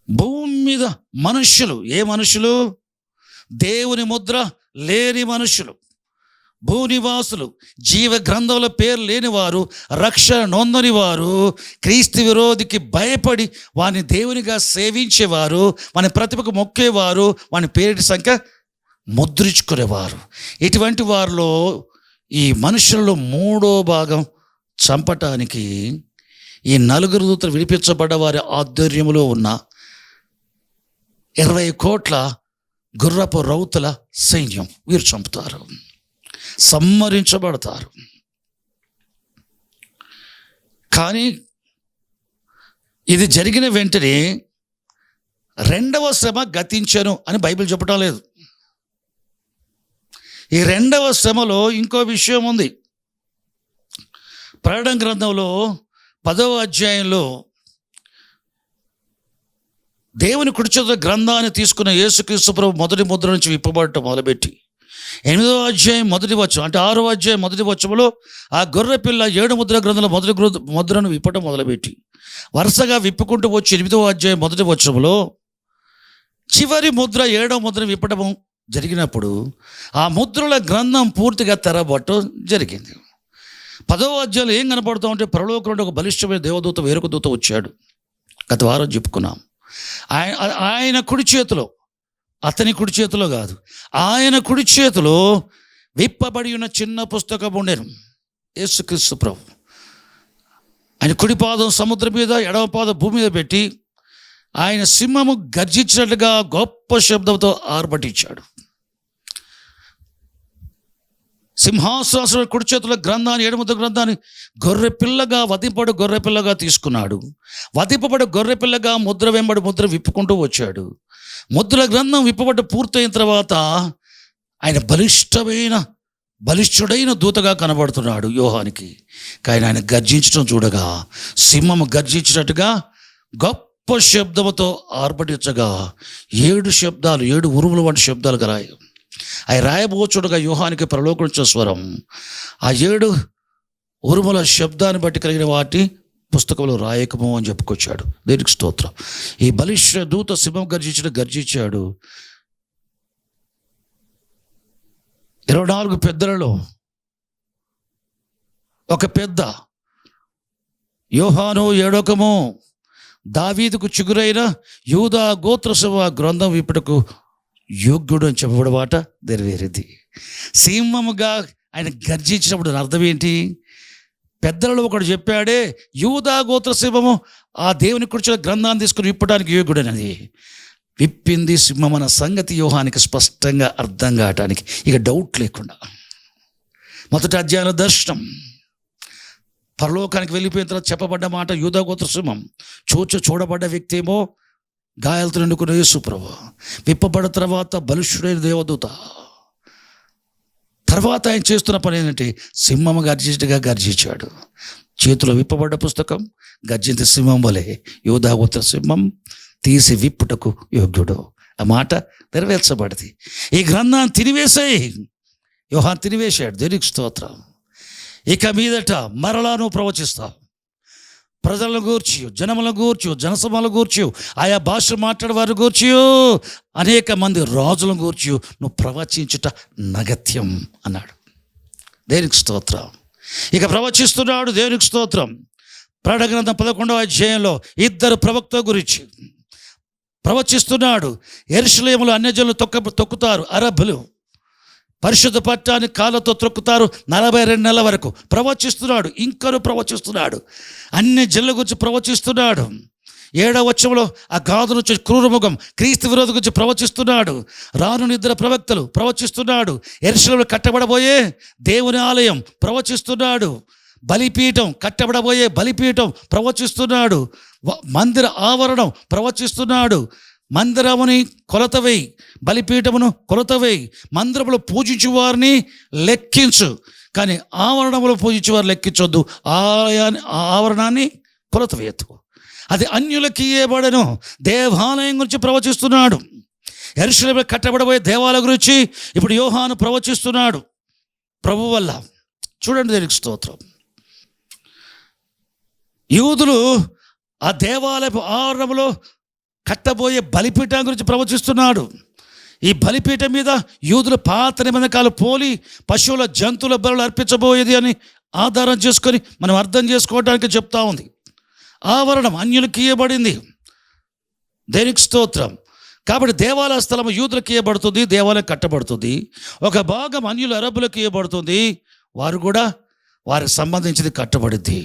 భూమి మీద మనుష్యులు, ఏ మనుషులు? దేవుని ముద్ర లేని మనుషులు, భూనివాసులు, జీవ గ్రంథంలో పేరు లేని వారు, రక్షణ నొందని వారు, క్రీస్తు విరోధికి భయపడి వాని దేవునిగా సేవించేవారు, వాని ప్రతిభకు మొక్కేవారు, వాని పేరిటి సంఖ్య ముద్రించుకునేవారు. ఇటువంటి వారిలో ఈ మనుషులలో 3వ భాగం చంపటానికి ఈ 4 దూతలు విడిపించబడ్డ వారి ఆధ్వర్యంలో ఉన్న 20 కోట్ల గుర్రపు రౌతుల సైన్యం వీరు చంపుతారు, సంహరించబడతారు. కానీ ఇది జరిగిన వెంటనే 2వ శ్రమ గతించెను అని బైబిల్ చెప్పటం లేదు. ఈ 2వ శ్రమలో ఇంకో విషయం ఉంది. ప్రకటన గ్రంథంలో 10వ అధ్యాయంలో దేవుని కుడి చేతుల గ్రంథాన్ని తీసుకున్న యేసుక్రీస్తు ప్రభు మొదటి ముద్ర నుంచి విప్పబడటం మొదలుపెట్టి 8వ అధ్యాయం మొదటి వచనం, అంటే 6వ అధ్యాయం మొదటి వచనంలో ఆ గొర్రె పిల్ల 7 ముద్ర గ్రంథంలో మొదటి ముద్రను విప్పటం మొదలుపెట్టి వరుసగా విప్పుకుంటూ వచ్చి 8వ అధ్యాయం మొదటి వచనంలో చివరి ముద్ర 7వ ముద్రను విప్పటం జరిగినప్పుడు ఆ ముద్రల గ్రంథం పూర్తిగా తెరబట్టడం జరిగింది. 10వ అధ్యాయంలో ఏం కనపడుతూ ఉంటే పరలోకం నుండి ఒక బలిష్టమైన దేవదూత, వేరొక దూత వచ్చాడు. గత వారం చెప్పుకున్నాం. ఆయన కుడి చేతిలో, అతని కుడి చేతిలో కాదు, ఆయన కుడి చేతిలో విప్పబడి ఉన్న చిన్న పుస్తకం ఉండేను. యేసుక్రీస్తు ప్రభు ఆయన కుడి పాదం సముద్రం మీద, ఎడమ పాదం భూమి మీద పెట్టి ఆయన సింహము గర్జించినట్లుగా గొప్ప శబ్దంతో ఆర్భటించాడు. సింహాసనం కుడి చేతుల గ్రంథాన్ని, 7 ముద్ర గ్రంథాన్ని వధింపబడు గొర్రె పిల్లగా తీసుకున్నాడు. వధింపబడు గొర్రె పిల్లగా ముద్ర వెంబడి ముద్ర విప్పుకుంటూ వచ్చాడు. ముద్ర గ్రంథం విప్పబడ్డ పూర్తయిన తర్వాత ఆయన బలిష్ఠుడైన దూతగా కనబడుతున్నాడు యోహానికి. కానీ ఆయన గర్జించడం చూడగా సింహము గర్జించినట్టుగా గొప్ప శబ్దముతో ఆర్భటించగా 7 ఉరుముల వంటి శబ్దాలు గలాయి. అవి రాయబోచుడుగా యోహానికి పరలోకం నుంచి స్వరం. ఆ 7 ఉరుముల శబ్దాన్ని బట్టి కలిగిన వాటి పుస్తకంలో రాయకము అని చెప్పుకొచ్చాడు. దేనికి స్తోత్రం. ఈ బలిష్ఠ దూత సింహం గర్జించాడు. 24 పెద్దలలో ఒక పెద్ద యోహాను ఏడోకము, దావీదుకు చిగురైన యూదా గోత్రసభ గ్రంథం విప్పుటకు యోగ్యుడు అని చెప్పబడమాట నెరవేరింది. సింహముగా ఆయన గర్జించినప్పుడు అర్థం ఏంటి? పెద్దలలో ఒకడు చెప్పాడే, యూదా గోత్ర సింహము ఆ దేవుని కూర్చున్న గ్రంథాన్ని తీసుకుని విప్పడానికి యోగ్యుడనది. విప్పింది సింహం అన్న సంగతి యోహానికి స్పష్టంగా అర్థం కావటానికి ఇక డౌట్ లేకుండా మొదటి అధ్యాయంలో దర్శనం, పరలోకానికి వెళ్ళిపోయిన తర్వాత చెప్పబడ్డ మాట యూదా గోత్ర సింహం. చూడబడ్డ వ్యక్తి ఏమో గాయాలతో నిండుకున్న యేసు ప్రభు. విప్పబడిన తర్వాత బలిష్ఠుడైన దేవదూత. తర్వాత ఆయన చేస్తున్న పని ఏంటంటే సింహం గర్జించాడు. చేతిలో విప్పబడ్డ పుస్తకం గర్జించే సింహం వలె యూదా గోత్ర సింహం తీసి విప్పుటకు యోగ్యుడు. ఆ మాట నెరవేర్చబడింది. ఈ గ్రంథాన్ని తినివేసాయి. యోహాను తినివేశాడు. దేవునికి స్తోత్రం. ఇక మీదట మరలా నువ్వు ప్రవచిస్తావు. ప్రజలను గూర్చి, జనములను గూర్చి, జనసమలను గూర్చి, ఆయా భాషలు మాట్లాడే వారి గూర్చి, అనేక మంది రాజులను గూర్చి నువ్వు ప్రవచించుట నగత్యం అన్నాడు. దేవునికి స్తోత్రం. ఇక ప్రవచిస్తున్నాడు. దేవునికి స్తోత్రం. ప్రకటన గ్రంథం 11వ అధ్యాయంలో ఇద్దరు ప్రవక్తల గురించి ప్రవచిస్తున్నాడు. యెరూషలేములో అన్యజనులు తొక్కుతారు, అరబ్బులు పరిశుద్ధ పట్టాన్ని కాళ్ళతో త్రొక్కుతారు 42 నెలల వరకు ప్రవచిస్తున్నాడు. ఇంకను ప్రవచిస్తున్నాడు, అన్ని జనుల గురించి ప్రవచిస్తున్నాడు. 7వ వచనంలో ఆ గాదు నుంచి క్రూరముఖం క్రీస్తు విరోధి గురించి ప్రవచిస్తున్నాడు. రాను ఇద్దరు ప్రవక్తలు ప్రవచిస్తున్నాడు. యెరూషలేములో కట్టబడబోయే దేవుని ఆలయం ప్రవచిస్తున్నాడు. బలిపీఠం కట్టబడబోయే బలిపీఠం ప్రవచిస్తున్నాడు. మందిర ఆవరణం ప్రవచిస్తున్నాడు. మందిరముని కొలత వేయి, బలిపీఠమును కొలత వేయి, మందిరములో పూజించు వారిని లెక్కించు, కానీ ఆవరణములో పూజించే వారు లెక్కించొద్దు. ఆవరణాన్ని కొలత వేయద్దు, అది అన్యులకి ఇయ్యబడెను. దేవాలయం గురించి ప్రవచిస్తున్నాడు. యెరూషలేములో కట్టబడబోయే దేవాలయం గురించి ఇప్పుడు యోహాను ప్రవచిస్తున్నాడు ప్రభు వల్ల. చూడండి, దేనికి స్తోత్రం. యూదులు ఆ దేవాలయపు ఆవరణములో కట్టబోయే బలిపీఠం గురించి ప్రవచిస్తున్నాడు. ఈ బలిపీఠం మీద యూదుల పాత నిబంధనకాలు పోలి పశువుల జంతువుల బలులు అర్పించబోయేది అని ఆధారం చేసుకొని మనం అర్థం చేసుకోవడానికి చెప్తా ఉంది. ఆవరణం అన్యులకు ఇయ్యబడింది. దేనికి స్తోత్రం. కాబట్టి దేవాలయ స్థలం యూదులకు ఇయ్యబడుతుంది, దేవాలయం కట్టబడుతుంది. ఒక భాగం అన్యుల అరబ్బులకు ఇయ్యబడుతుంది, వారు కూడా వారికి సంబంధించింది కట్టబడింది.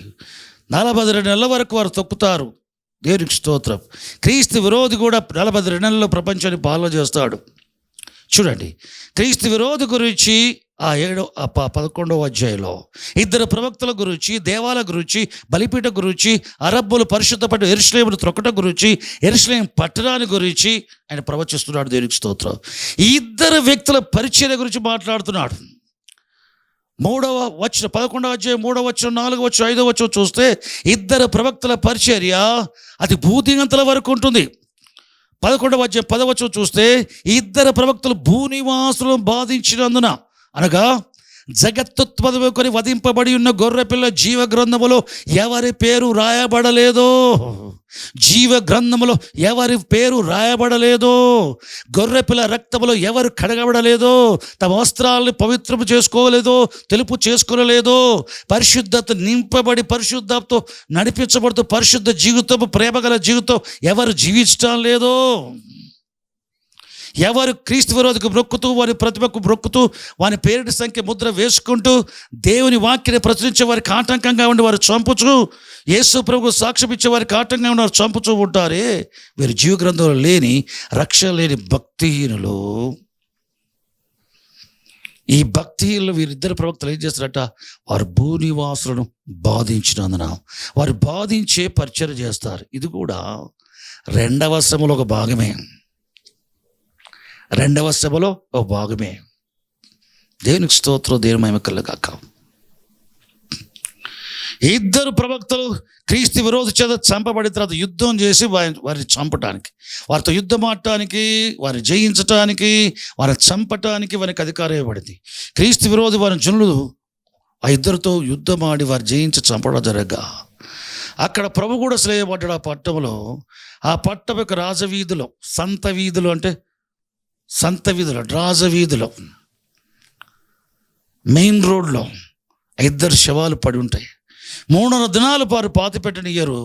42 నెలల వరకు వారు తొక్కుతారు. దేవునికి స్తోత్రం. క్రీస్తు విరోధి కూడా 42 నెలల్లో ప్రపంచాన్ని పాలన చేస్తాడు. చూడండి, క్రీస్తు విరోధి గురించి ఆ 11వ అధ్యాయంలో ఇద్దరు ప్రవక్తల గురించి, దేవాలయ గురించి, బలిపీఠ గురించి, అరబ్బులు పరిశుద్ధపడ్డ యెరూషలేమును త్రొక్కట గురించి, యెరూషలేము పట్టణాన్ని గురించి ఆయన ప్రవచిస్తున్నాడు. దేవునికి స్తోత్రం. ఈ ఇద్దరు వ్యక్తుల పరిచర్య గురించి మాట్లాడుతున్నాడు. 3వ వచనం 11వ అధ్యాయం 3వ వచనం 4వ వచనం 5వ వచనం చూస్తే ఇద్దరు ప్రవక్తల పరిచర్య అది భూదిగంతల వరకు ఉంటుంది. 11వ అధ్యాయం 10వ వచనం చూస్తే ఇద్దరు ప్రవక్తలు భూనివాసులను బాధించినందున, అనగా జగత్తుత్పత్తి కొని వధింపబడి ఉన్న గొర్రెపిల్ల జీవ గ్రంథములో ఎవరి పేరు రాయబడలేదో, జీవ గ్రంథములో ఎవరి పేరు రాయబడలేదో, గొర్రెపిల్ల రక్తములో ఎవరు కడగబడలేదో, తమ వస్త్రాలను పవిత్రము చేసుకోలేదో, తెలుపు చేసుకోలేదో, పరిశుద్ధత నింపబడి పరిశుద్ధతో నడిపించబడుతూ పరిశుద్ధ జీవితము, ప్రేమగల జీవితం ఎవరు జీవించడం లేదో, ఎవరు క్రీస్తు విరోధికి బ్రొక్కుతూ వారి ప్రతిభకు బ్రొక్కుతూ వారి పేరిటి సంఖ్య ముద్ర వేసుకుంటూ దేవుని వాక్యాన్ని ప్రచురించే వారికి ఆటంకంగా ఉండి వారు చంపుచు, యేసు ప్రభువు సాక్ష్యం ఇచ్చే వారికి ఆటంకంగా ఉండి వారు చంపుచూ ఉంటారే, వీరు జీవ గ్రంథంలో లేని రక్షణ లేని భక్తిహీనులు. ఈ భక్తిహీనులు వీరిద్దరు ప్రవక్తలు ఏం చేస్తారట, వారు భూనివాసులను బాధించినందున వారు బాధించే పరిచర్య చేస్తారు. ఇది కూడా 2వ శ్రమలో ఒక భాగమే, 2వ శ్రమలో ఒక భాగమే. దేవునికి స్తోత్రం, దేవుని మహిమ కలుగాక. ఇద్దరు ప్రవక్తలు క్రీస్తు విరోధి చేత చంపబడిన తర్వాత యుద్ధం చేసి వారిని చంపటానికి, వారితో యుద్ధం ఆడటానికి, వారిని జయించటానికి, వారిని చంపటానికి వారికి అధికారం ఇవ్వబడింది. క్రీస్తు విరోధి వారి జనులు ఆ ఇద్దరితో యుద్ధం ఆడి వారు జయించి చంపడం జరగగా అక్కడ ప్రభు కూడా శ్రేయపడ్డాడు. ఆ పట్టణంలో, ఆ పట్టణం యొక్క రాజవీధిలో, సంత వీధులు అంటే సంత వీధిలో, రాజవీధిలో, మెయిన్ రోడ్లో ఇద్దరు శవాలు పడి ఉంటాయి. 3 దినాలు వారు పాతి పెట్టనియ్యరు.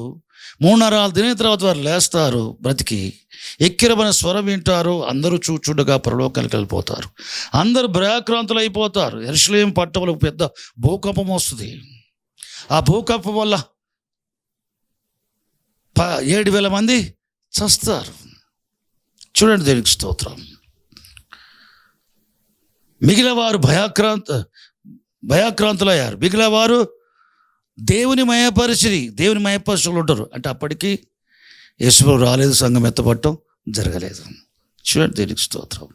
3 దినాల తర్వాత వారు లేస్తారు బ్రతికి, ఎక్కిరమైన స్వరం వింటారు. అందరూ చూచుండగా పరలోకానికి వెళ్ళిపోతారు. అందరూ భయాక్రాంతులు అయిపోతారు. యెరూషలేము పట్టణంలో పెద్ద భూకంపం వస్తుంది. ఆ భూకంపం వల్ల 7,000 మంది చస్తారు. చూడండి, దేవునికి స్తోత్రం. మిగిలిన వారు భయాక్రాంతులయ్యారు. మిగిలిన వారు దేవుని మయపరుచులు ఉంటారు. అంటే అప్పటికి యేసు రాలేదు, సంఘం ఎత్తపడటం జరగలేదు. చూడండి, దేవునికి స్తోత్రం.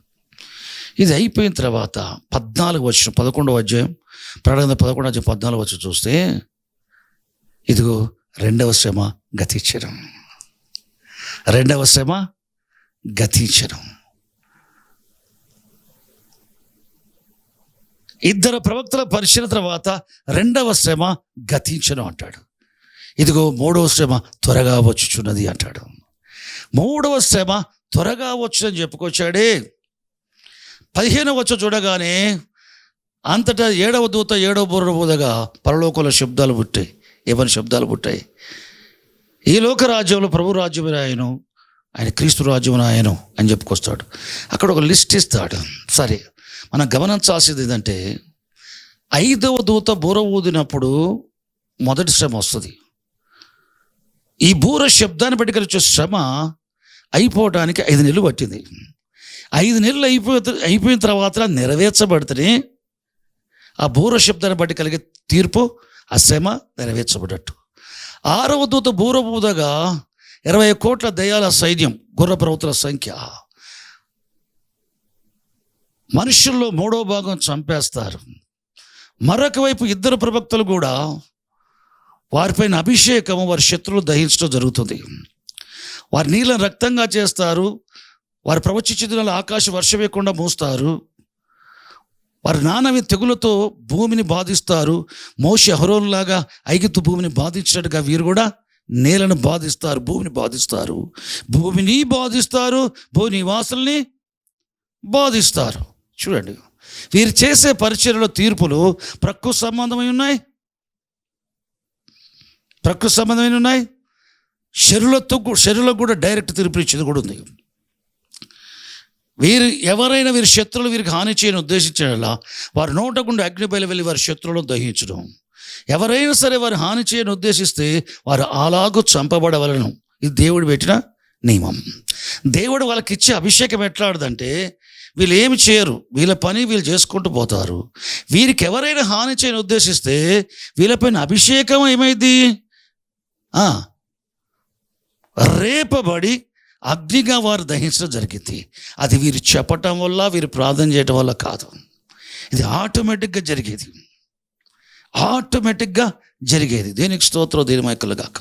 ఇది అయిపోయిన తర్వాత 14వ వచనం 11వ అధ్యాయం ప్రకటన 11వ అధ్యాయం 14వ వచనం చూస్తే ఇదిగో 2వ శ్రమ గతించడం, 2వ శ్రమ గతించడం. ఇద్దరు ప్రవక్తల పరిశీలన తర్వాత 2వ శ్రమ గతించను అంటాడు. ఇదిగో 3వ శ్రమ త్వరగా వచ్చుచున్నది అంటాడు. 3వ శ్రమ త్వరగా వచ్చునని చెప్పుకొచ్చాడే. 15వ వచనం చూడగానే అంతటా 7వ దూత 7వ బూర ఊదగా పరలోకంలో శబ్దాలు పుట్టాయి. ఏమని శబ్దాలు పుట్టాయి? ఈ లోక రాజ్యంలో ప్రభు రాజ్యమైన ఆయన క్రీస్తు రాజ్యమైన అని చెప్పుకొస్తాడు. అక్కడ ఒక లిస్ట్ ఇస్తాడు. సరే, మనం గమనించాల్సింది ఏంటంటే 5వ దూత బూర ఊదినప్పుడు మొదటి శ్రమ వస్తుంది. ఈ బూర శబ్దాన్ని బట్టి కలిసి శ్రమ అయిపోవడానికి 5 నెలలు పట్టింది. 5 నెలలు అయిపోయిన తర్వాత నెరవేర్చబడితేనే ఆ బూర శబ్దాన్ని బట్టి కలిగే తీర్పు, ఆ శ్రమ నెరవేర్చబడ్డట్టు. 6వ దూత బూర ఊదగా 20 కోట్ల దయ్యాల సైన్యం, గుర్రప్రవతుల సంఖ్య, మనుషుల్లో 3వ భాగం చంపేస్తారు. మరొక వైపు 2 ప్రవక్తలు కూడా వారిపైన అభిషేకము, వారి శత్రువులు దహించడం జరుగుతుంది. వారి నీళ్ళని రక్తంగా చేస్తారు. వారి ప్రవచించిన ఆకాశ వర్షమేయకుండా మూస్తారు. వారి నానవి తెగులతో భూమిని బాధిస్తారు. మోషే అహరోనులాగా ఐగుప్తు భూమిని బాధించినట్టుగా వీరు కూడా నేలను బాధిస్తారు, భూమిని బాధిస్తారు. భూమిని బాధిస్తారు, భూ నివాసుల్ని బాధిస్తారు. చూడండి, వీరు చేసే పరిచర్యలో తీర్పులు ప్రకృతి సంబంధమై ఉన్నాయి, శరీరంలో కూడా డైరెక్ట్ తీర్పు ఇచ్చేది కూడా ఉంది. ఎవరైనా వీరి శత్రువులు వీరికి హాని చేయని ఉద్దేశించేలా వారి నోట గుండా అగ్ని బయలు వెళ్ళి వారి శత్రువులను దహించడం. ఎవరైనా సరే వారు హాని చేయని ఉద్దేశిస్తే వారు అలాగూ చంపబడవలను. ఇది దేవుడు పెట్టిన నియమం. దేవుడు వాళ్ళకి ఇచ్చే అభిషేకం ఎట్లాడదంటే, వీళ్ళు ఏమి చేయరు, వీళ్ళ పని వీళ్ళు చేసుకుంటూ పోతారు. వీరికి ఎవరైనా హాని చేయని ఉద్దేశిస్తే వీళ్ళపైన అభిషేకం ఏమైంది? రేపబడి అగ్నిగా వారు దహించడం జరిగింది. అది వీరు చెప్పటం వల్ల, వీరు ప్రార్థన చేయటం వల్ల కాదు. ఇది ఆటోమేటిక్గా జరిగేది. దేనికి స్తోత్రం, దేని మైకలుగాక.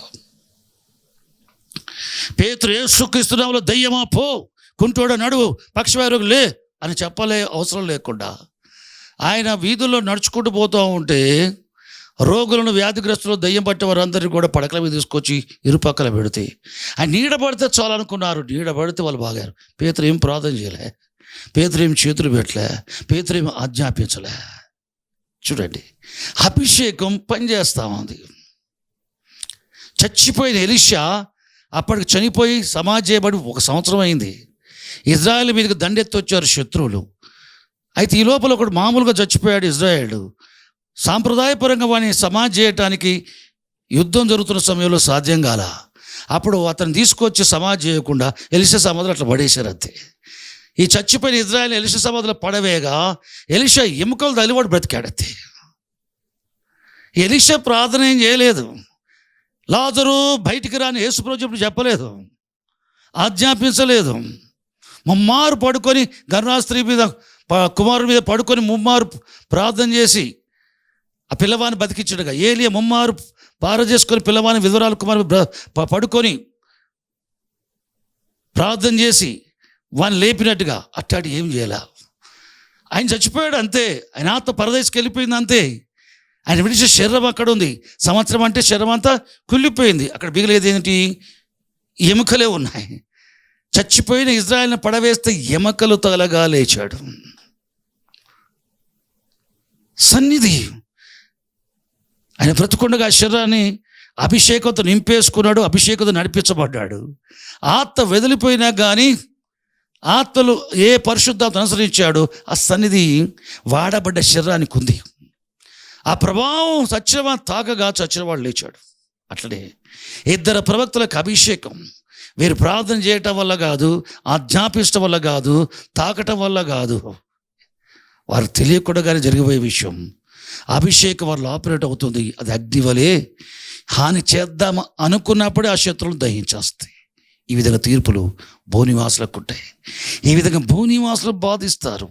పేతురు యేసుక్రీస్తు నామములో దయ్యమా పో, కుంటోడ నడువు, పక్షవాయువు లే అని చెప్పలే అవసరం లేకుండా ఆయన వీధుల్లో నడుచుకుంటూ పోతూ ఉంటే రోగులను, వ్యాధిగ్రస్తులు, దయ్యం పట్టే వారందరినీ కూడా పడకల మీద తీసుకొచ్చి ఇరుపక్కల పెడితే ఆయన నీడ పడితే చాలనుకున్నారు. నీడ పడితే వాళ్ళు బాగారు. పేతురు ఏం ప్రార్థన చేయలే, పేతురు ఏం చేతులు పెట్టలే, పేతురు ఏం ఆజ్ఞాపించలే. చూడండి, అభిషేకం పనిచేస్తూ ఉంది. చచ్చిపోయిన ఎలీషా అప్పటికి చనిపోయి సమాధి చేయబడి 1 సంవత్సరం అయింది. ఇజ్రాయెల్ మీదకి దండెత్తి వచ్చారు శత్రువులు. అయితే ఈ లోపల ఒకడు మామూలుగా చచ్చిపోయాడు ఇజ్రాయేలు. సాంప్రదాయపరంగా వాడిని సమాధి చేయటానికి యుద్ధం జరుగుతున్న సమయంలో సాధ్యం కాల. అప్పుడు అతను తీసుకొచ్చి సమాధి చేయకుండా ఎలీషా సమాధిలో అట్లా పడేశారు. అంతే. ఈ చచ్చిపోయిన ఇజ్రాయెల్ ఎలీషా సమాధిలో పడవేగా ఎలీషా ఎముకలు తలివాడు బ్రతికాడతే. ఎలీషా ప్రార్థన ఏం చేయలేదు. లాజరు బయటికి రాని యేసుప్రభు చెప్పు చెప్పలేదు, ఆజ్ఞాపించలేదు. ముమ్మారు పడుకొని గర్భస్త్రీ మీద, కుమారుడి మీద పడుకొని ముమ్మారు ప్రార్థన చేసి ఆ పిల్లవాడిని బతికించడుగా. ఏలియా ముమ్మారు పార చేసుకొని పిల్లవాడిని విధవరాల కుమారు పడుకొని ప్రార్థన చేసి వాడిని లేపినట్టుగా అట్టాడి ఏం చేయాల. ఆయన చచ్చిపోయాడు అంతే. ఆయన ఆత్మ పరదేశకి వెళ్ళిపోయింది అంతే. ఆయన విడిచే శరీరం అక్కడ ఉంది. సంవత్సరం అంటే శరీరం అంతా కుళ్ళిపోయింది. అక్కడ మిగిలేదు ఏంటి? ఎముకలే ఉన్నాయి. చచ్చిపోయిన ఇజ్రాయెల్ని పడవేస్తే ఎముకలు తగలగా లేచాడు. సన్నిధి. ఆయన బ్రతుకుండగా శరీరాన్ని అభిషేకంతో నింపేసుకున్నాడు, అభిషేకంతో నడిపించబడ్డాడు. ఆత్మ వెదిలిపోయినా కానీ ఆత్మలు ఏ పరిశుద్ధాత్మ అనుసరించాడు, ఆ సన్నిధి వాడబడ్డ శరీరానికి ఉంది. ఆ ప్రభావం సత్యవాడు తాకగా చచ్చినవాడు లేచాడు. అట్లనే 2 ప్రవక్తలకు అభిషేకం వీరు ప్రార్థన చేయటం వల్ల కాదు, ఆజ్ఞాపించటం వల్ల కాదు, తాకటం వల్ల కాదు, వారు తెలియకుండానే జరిగిపోయే విషయం. అభిషేకం వాళ్ళు ఆపరేట్ అవుతుంది. అది అగ్ని వలె హాని చేద్దాం అనుకున్నప్పుడే ఆ శత్రువులను దహించేస్తాయి. ఈ విధంగా తీర్పులు భూనివాసులకు ఉంటాయి. ఈ విధంగా భూనివాసులు బాధిస్తారు,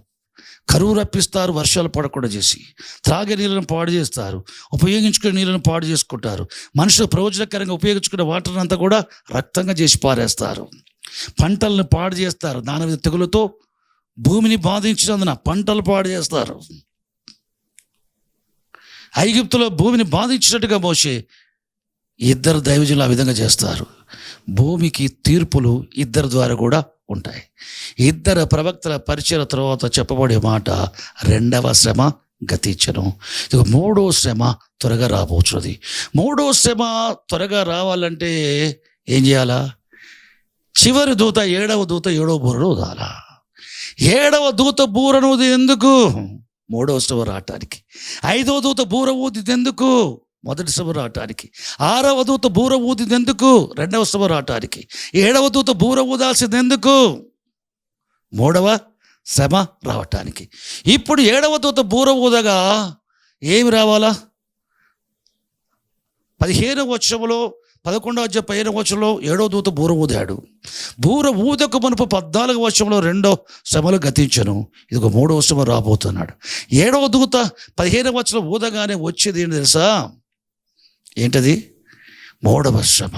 కరువు రప్పిస్తారు, వర్షాలు పడకుండా చేసి, త్రాగే నీళ్ళను పాడు చేస్తారు, ఉపయోగించుకునే నీళ్ళను పాడు చేసుకుంటారు. మనుషులు ప్రయోజనకరంగా ఉపయోగించుకునే వాటర్ అంతా కూడా రక్తంగా చేసి పారేస్తారు. పంటలను పాడు చేస్తారు. దాని తెగులతో భూమిని బాధించినందున పంటలు పాడు చేస్తారు. ఐగుప్తులో భూమిని బాధించినట్టుగా మోషే 2 దైవజనులు ఆ విధంగా చేస్తారు. భూమికి తీర్పులు 2 ద్వారా కూడా ఉంటాయి. 2 ప్రవక్తల పరిచయ తర్వాత చెప్పబడే మాట 2వ శ్రమ గతించను. ఇక మూడో శ్రమ త్వరగా రాబోతున్నది. మూడో శ్రమ త్వరగా రావాలంటే ఏం చేయాలా? చివరి దూత, ఏడవ దూత ఏడవ బూరను ఊదాలా. ఏడవ దూత బూరను ఊది ఎందుకు? మూడవ శ్రమ రావటానికి. ఐదవ దూత బూర ఊదిది ఎందుకు? మొదటి శ్రమ రావటానికి. ఆరవ దూత బూర ఊదిది ఎందుకు? రెండవ శ్రమ రావటానికి. ఏడవ దూత బూర ఊదాల్సింది ఎందుకు? మూడవ శ్రమ రావటానికి. ఇప్పుడు ఏడవ దూత బూర ఊదగా ఏమి రావాలా? 15వ వచనంలో 11వ వచనంలో ఏడవ దూత బూర ఊదాడు. బూర ఊదక మునుపు 14వ వచనంలో రెండో శ్రమలు గతించను. ఇదిగో మూడవ శ్రమ రాబోతున్నాడు. ఏడవ దూత 15వ వచనం ఊదగానే వచ్చేది ఏంటి తెలుసా? ఏంటది? మూడవ శ్రమ.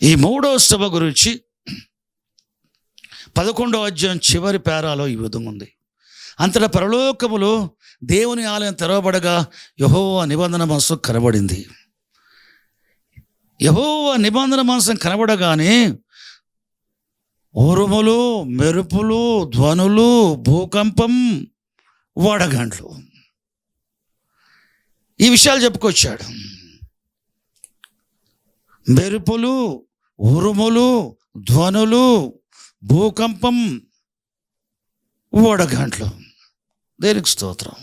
ఈ మూడవ శ్రమ గురించి 11వ అధ్యాయం చివరి పేరాలో ఈ విధంగా ఉంది. అంతటా పరలోకములో దేవుని ఆలయం తెరవబడగా యెహోవా నిబంధన మందసం కనబడింది. యెహోవా నిబంధన మందసం కనబడగానే ఉరుములు, మెరుపులు, ధ్వనులు, భూకంపం, వడగండ్లు, ఈ విషయాలు చెప్పుకొచ్చాడు. మెరుపులు, ఉరుములు, ధ్వనులు, భూకంపం, వడగండ్లు. దేనికి స్తోత్రం.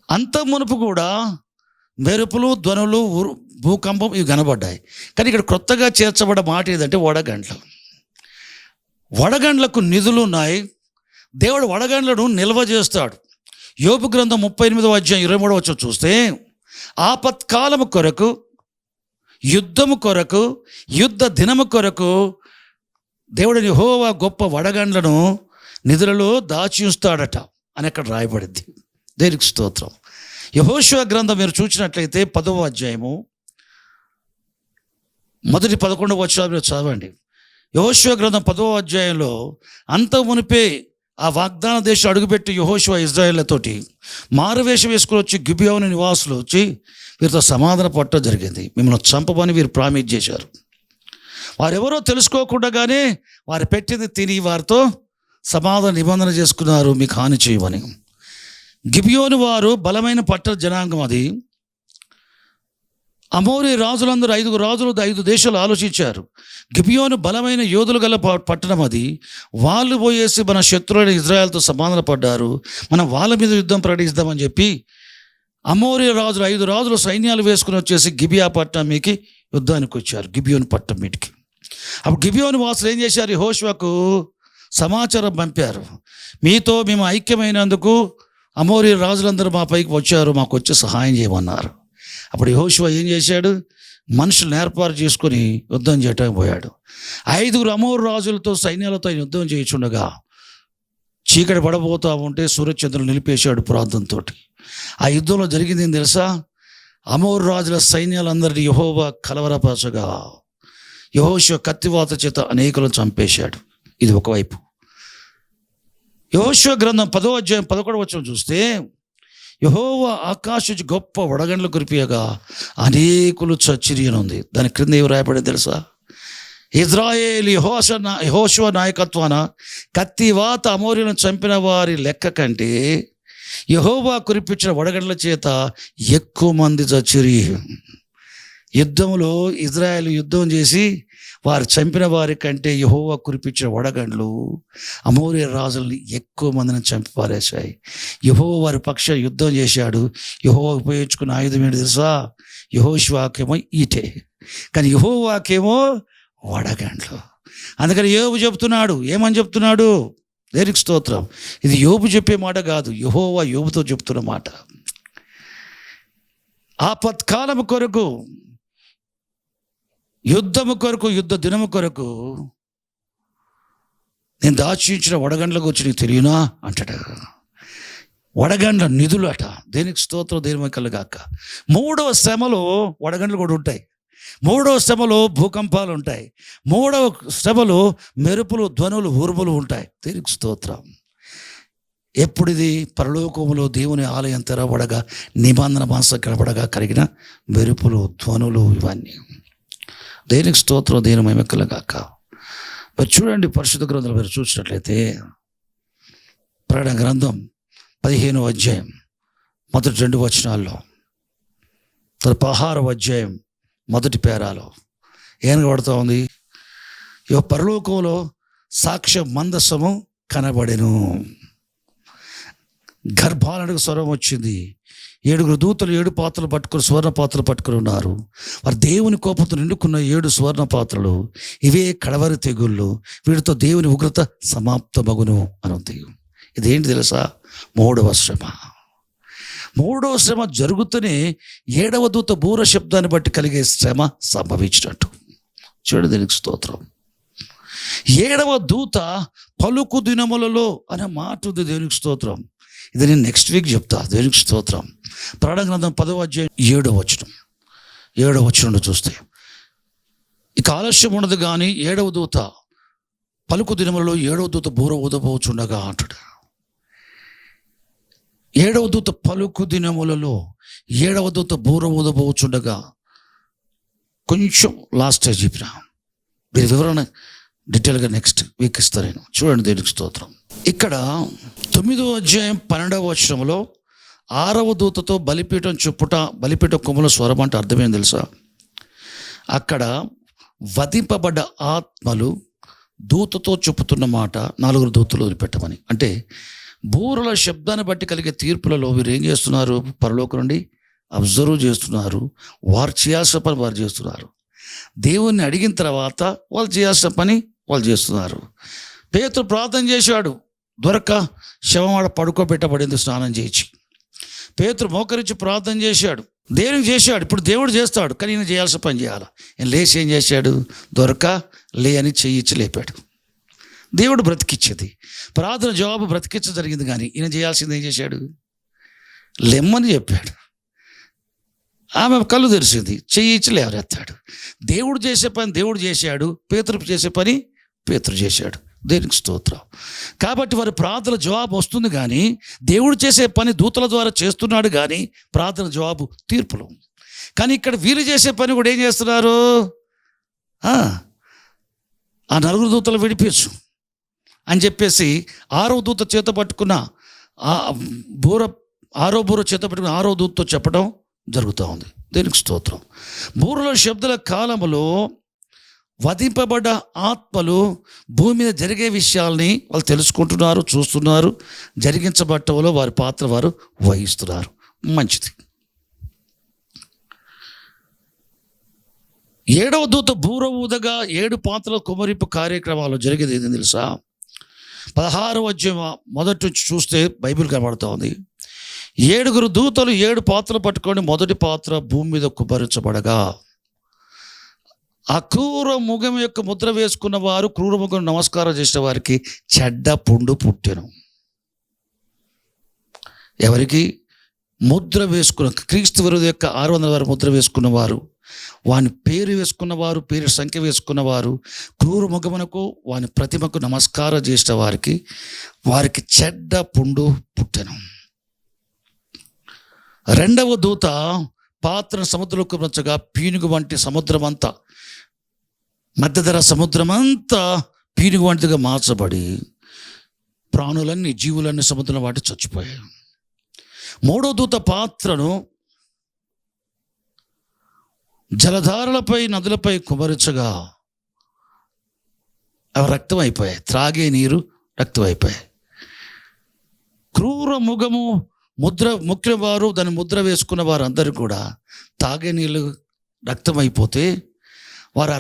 అంత మునుపు కూడా మెరుపులు, ధ్వనులు, భూకంపం ఇవి కనబడ్డాయి. కానీ ఇక్కడ కొత్తగా చేర్చబడ్డ మాట ఏదంటే వడగండ్లు. వడగండ్లకు నిధులు ఉన్నాయి. దేవుడు వడగండ్లను నిల్వ చేస్తాడు. యోబు గ్రంథం 38వ అధ్యాయం 23వ వచనం చూస్తే, ఆపత్కాలము కొరకు, యుద్ధము కొరకు, యుద్ధ దినము కొరకు దేవుడు యెహోవా గొప్ప వడగండ్లను నిధులలో దాచి ఉంచుతాడట అని అక్కడ రాయబడింది. దేనికి స్తోత్రం. యెహోషువ గ్రంథం మీరు చూసినట్లయితే 10వ అధ్యాయము మొదటి 11వ వచనాలు చదవండి. యెహోషువ గ్రంథం 10వ అధ్యాయంలో అంత మునిపే ఆ వాగ్దాన దేశం అడుగుపెట్టి యెహోషువ ఇశ్రాయేళ్లతోటి మారువేషం వేసుకుని వచ్చి గిబియోను నివాసులు వచ్చి వీరితో సమాధాన పడటం జరిగింది. మిమ్మల్ని చంపమని వీరు ప్రామిస్ చేశారు. వారెవరో తెలుసుకోకుండానే వారు పెట్టింది తిని వారితో సమాధాన నిబంధన చేసుకున్నారు, మీకు హాని చేయమని. గిబియోను వారు బలమైన పట్టణ జనాంగం. అది అమోరీ రాజులందరూ 5 రాజులు 5 దేశాలు ఆలోచించారు. గిబియోను బలమైన యోధులు గల పట్టణం. అది వాళ్ళు పోయేసి మన శత్రువులైన ఇజ్రాయెల్తో సమాధాన పడ్డారు, మనం వాళ్ళ మీద యుద్ధం ప్రకటిస్తామని చెప్పి అమోరీ రాజులు 5 రాజులు సైన్యాలు వేసుకుని వచ్చేసి గిబియా పట్టణం మీకి యుద్ధానికి వచ్చారు. గిబియోను పట్టణం మీటికి. అప్పుడు గిబియోను వాసులు ఏం చేశారు? యెహోషువకు సమాచారం పంపారు, మీతో మేము ఐక్యమైనందుకు అమోరీ రాజులందరూ మా పైకి వచ్చారు, మాకు వచ్చి సహాయం చేయమన్నారు. అప్పుడు యెహోషువ ఏం చేశాడు? మనుషులను ఏర్పాటు చేసుకొని యుద్ధం చేయటానికి పోయాడు. 5 అమోరు రాజులతో సైన్యాలతో యుద్ధం చేయించుండగా చీకటి పడబోతా ఉంటే సూర్యచంద్రులు నిలిపేశాడు ప్రార్థనతో. ఆ యుద్ధంలో జరిగింది ఏం తెలుసా? అమోరు రాజుల సైన్యాలందరినీ యెహోవా కలవరపరచగా యెహోషువ కత్తివాత చేత అనేకులను చంపేశాడు. ఇది ఒకవైపు. యెహోషువ గ్రంథం 10వ అధ్యాయం 11వ వచనం చూస్తే, యెహోవా ఆకాశం గొప్ప వడగండ్లు కురిపియగా అనేకులు చచ్చిరి అని ఉంది. దాని క్రింద ఏమి రాయబడింది తెలుసా? ఇజ్రాయేల్ యెహోషువ నాయకత్వాన కత్తివాత అమోరీలను చంపిన వారి లెక్క కంటే యెహోవా కురిపించిన వడగండ్ల చేత ఎక్కువ మంది చచ్చిరి. యుద్ధంలో ఇజ్రాయేల్ యుద్ధం చేసి వారు చంపిన వారి కంటే యెహోవా కురిపించిన వడగండ్లు అమోరీ రాజుల్ని ఎక్కువ మందిని చంపి పారేశాయి. యెహోవా వారి పక్ష యుద్ధం చేశాడు. యెహోవా ఉపయోగించుకున్న ఆయుధం ఏంటి తెలుసా? యెహోషువకేమో ఈటే, కానీ యెహోవాకేమో వడగండ్లు. అందుకని యోబు చెప్తున్నాడు, ఏమని చెప్తున్నాడు? దేనికి స్తోత్రం. ఇది యోబు చెప్పే మాట కాదు, యెహోవా యోబుతో చెప్తున్న మాట. ఆపత్కాలము కొరకు, యుద్ధము కొరకు, యుద్ధ దినము కొరకు నేను దాచించిన వడగండ్ల గురించి నీకు తెలియనా అంటాడు. వడగండ్ల నిధులు అట. దేనికి స్తోత్రం, దేని కలగాక. 3వ శ్రమలో వడగండ్లు కూడా ఉంటాయి. 3వ శ్రమలో భూకంపాలు ఉంటాయి. 3వ శ్రమలో మెరుపులు, ధ్వనులు, ఉరుములు ఉంటాయి. దేనికి స్తోత్రం. ఎప్పుడు ఇది? పరలోకములో దేవుని ఆలయం తెరవబడగా నిబంధన మనసు కనబడగా కలిగిన మెరుపులు, ధ్వనులు, ఇవన్నీ. దేనికి స్తోత్రం, దేని మహిమకలుగాక. మరి చూడండి, పరిశుద్ధ గ్రంథంలో మీరు చూసినట్లయితే ప్రకటన గ్రంథం 15వ అధ్యాయం మొదటి 2 వచనాల్లో, 16వ అధ్యాయం మొదటి పేరాలో ఏం కనబడుతూ ఉంది? పరలోకంలో సాక్ష్య మందసము కనబడెను. గర్భాలకు స్వరం వచ్చింది. 7 దూతలు 7 పాత్రలు పట్టుకుని, సువర్ణ పాత్రలు పట్టుకుని ఉన్నారు. వారు దేవుని కోపంతో నిండుకున్న 7 సువర్ణ పాత్రలు. ఇవే కడవరి తెగుళ్ళు. వీటితో దేవుని ఉగ్రత సమాప్తమగును అని ఉంది. ఇదేంటి తెలుసా? 3వ శ్రమ. 3వ శ్రమ జరుగుతూనే 7వ దూత బూర శబ్దాన్ని బట్టి కలిగే శ్రమ సంభవించినట్టు. చూడు, దీనికి స్తోత్రం. 7వ దూత పలుకు దినములలో అనే మాట ఉంది. దేవునికి స్తోత్రం. ఇది నేను నెక్స్ట్ వీక్ చెప్తా. దేవునికి స్తోత్రం. ప్రకటన గ్రంథం 10వ అధ్యాయం 7వ వచనం చూస్తే, ఇక ఆలస్యం ఉండదు కానీ 7వ దూత పలుకు దినములలో 7వ దూత బూర ఊదబోచుండగా అంటాడు. 7వ దూత పలుకు దినములలో 7వ దూత బూర ఊదబోచుండగా. కొంచెం లాస్ట్ చెప్పిన మీరు వివరణ డీటెయిల్గా నెక్స్ట్ వీక్ ఇస్తాను నేను. చూడండి, దేవునికి స్తోత్రం. ఇక్కడ 9వ అధ్యాయం 12వ వచనంలో 6వ దూతతో బలిపీఠం చెప్పుట, బలిపీఠం కొమ్ముల స్వరం అంటే అర్థమేం తెలుసా? అక్కడ వధింపబడ్డ ఆత్మలు దూతతో చెప్పుతున్న మాట 4 దూతలు వదిలిపెట్టమని. అంటే బూరల శబ్దాన్ని బట్టి కలిగే తీర్పులలో వీరు ఏం చేస్తున్నారు? పరలోకం నుండి అబ్జర్వ్ చేస్తున్నారు. వారు చేయాల్సిన పని వారు చేస్తున్నారు. దేవుణ్ణి అడిగిన తర్వాత వాళ్ళు చేయాల్సిన పని వాళ్ళు చేస్తున్నారు. పేతురు ప్రార్థన చేశాడు, దొరక్క శవమాడ పడుకోబెట్టబడింది స్నానం చేయించి. పేతురు మోకరించి ప్రార్థన చేశాడు, దేవునికి చేశాడు. ఇప్పుడు దేవుడు చేస్తాడు, కానీ ఈయన చేయాల్సిన పని చేయాలి. ఈయన లేచి ఏం చేశాడు? దొరక లే అని చెయ్యిచ్చి లేపాడు. దేవుడు బ్రతికిచ్చేది, ప్రార్థన జవాబు బ్రతికించ జరిగింది. కానీ ఈయన చేయాల్సింది ఏం చేశాడు? లెమ్మని చెప్పాడు. ఆమె కళ్ళు తెరిచింది, చెయ్యిచ్చి లేవరెత్తాడు. దేవుడు చేసే పని దేవుడు చేశాడు, పేతురు చేసే పని పేతురు చేశాడు. దేవునికి స్తోత్రం. కాబట్టి వారి ప్రార్థన జవాబు వస్తుంది, కానీ దేవుడు చేసే పని దూతల ద్వారా చేస్తున్నాడు, కానీ ప్రార్థన జవాబు తీర్పులు. కానీ ఇక్కడ వీరు చేసే పని కూడా ఏం చేస్తున్నారు? ఆ 4 దూతలు విడిపించు అని చెప్పేసి 6వ దూత చేత పట్టుకున్న బూర, 6వ బూర చేత పట్టుకున్న 6వ దూతతో చెప్పడం జరుగుతూ ఉంది. దేవునికి స్తోత్రం. బూరల శబ్దాల కాలంలో వధింపబడ్డ ఆత్మలు భూమి మీద జరిగే విషయాల్ని వాళ్ళు తెలుసుకుంటున్నారు, చూస్తున్నారు. జరిగించబట్టంలో వారి పాత్ర వారు వహిస్తున్నారు. మంచిది. 7వ దూత బూర ఊదగా 7 పాత్రల కుమరింపు కార్యక్రమాలు జరిగేది ఏదని తెలుసా? 16వ అధ్యాయం మొదటి నుంచి చూస్తే బైబిల్ కనబడుతూ ఉంది. 7 దూతలు 7 పాత్రలు పట్టుకొని మొదటి పాత్ర భూమి మీద కుమ్మరించబడగా, ఆ క్రూర ముఖం యొక్క ముద్ర వేసుకున్న వారు, క్రూర ముఖం నమస్కారం చేసిన వారికి చెడ్డ పుండు పుట్టెను. ఎవరికి? ముద్ర వేసుకున్న క్రీస్తు విరోధి యొక్క 600 వారు ముద్ర వేసుకున్న వారు, వాని పేరు వేసుకున్నవారు, పేరు సంఖ్య వేసుకున్నవారు, క్రూర ముఖమునకు వాని ప్రతిమకు నమస్కారం చేసిన వారికి చెడ్డ పుండు పుట్టెను. 2వ దూత పాత్రను సముద్రంలోకి ఉంచగా పీనుగు వంటి సముద్రమంతా, మధ్యధర సముద్రమంతా పీనుగు వంటిగా మార్చబడి ప్రాణులన్నీ, జీవులన్నీ సముద్రం వాటి చచ్చిపోయాయి. 3వ దూత పాత్రను జలధారలపై, నదులపై కుమరించగా అవి రక్తం అయిపోయాయి. త్రాగే నీరు రక్తం అయిపోయాయి. క్రూర ముఖము ముద్ర ముఖ్య వారు, దాన్ని ముద్ర వేసుకున్న వారు అందరూ కూడా తాగే నీళ్ళు రక్తం అయిపోతే వారు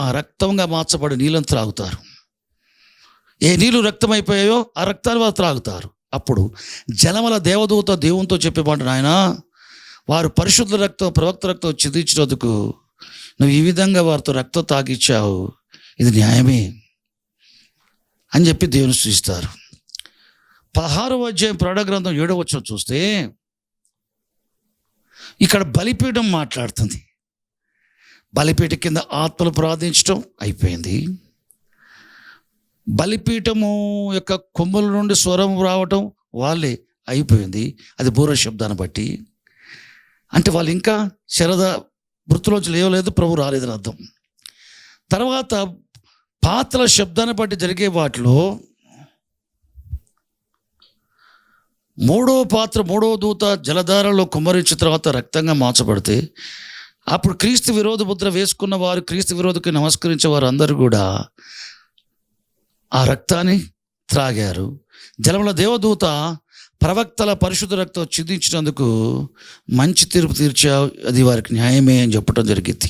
ఆ రక్తంగా మార్చబడి నీళ్ళని త్రాగుతారు. ఏ నీళ్ళు రక్తం అయిపోయాయో ఆ రక్తాన్ని వారు త్రాగుతారు. అప్పుడు జలమల దేవదూత దేవునితో చెప్పేమాట, నాయన వారు పరిశుద్ధ రక్తం, ప్రవక్త రక్తం చిందించినందుకు నువ్వు ఈ విధంగా వారితో రక్తం తాగిచ్చావు, ఇది న్యాయమే అని చెప్పి దేవుని స్తుతిస్తారు. 16వ అధ్యాయం ప్రకటన గ్రంథం 7వ వచనం చూస్తే ఇక్కడ బలిపీఠం మాట్లాడుతుంది. బలిపీఠం కింద ఆత్మలు ప్రార్థించడం అయిపోయింది. బలిపీఠము యొక్క కొమ్ముల నుండి స్వరం రావటం వాళ్ళే అయిపోయింది. అది బూర శబ్దాన్ని బట్టి. అంటే వాళ్ళు ఇంకా శరద వృత్తిలోంచి లేవలేదు, ప్రభు రాలేదని అర్థం. తర్వాత పాత్రల శబ్దాన్ని బట్టి జరిగే వాటిలో మూడవ దూత జలధారలో కుమ్మరించిన తర్వాత రక్తంగా మార్చబడితే అప్పుడు క్రీస్తు విరోధ ముద్ర వేసుకున్న వారు, క్రీస్తు విరోధకు నమస్కరించే వారు అందరూ కూడా ఆ రక్తాన్ని త్రాగారు. జలముల దేవదూత ప్రవక్తల పరిశుద్ధ రక్తం చిందించినందుకు మంచి తీర్పు తీర్చా, అది వారికి న్యాయమే అని చెప్పడం జరిగింది.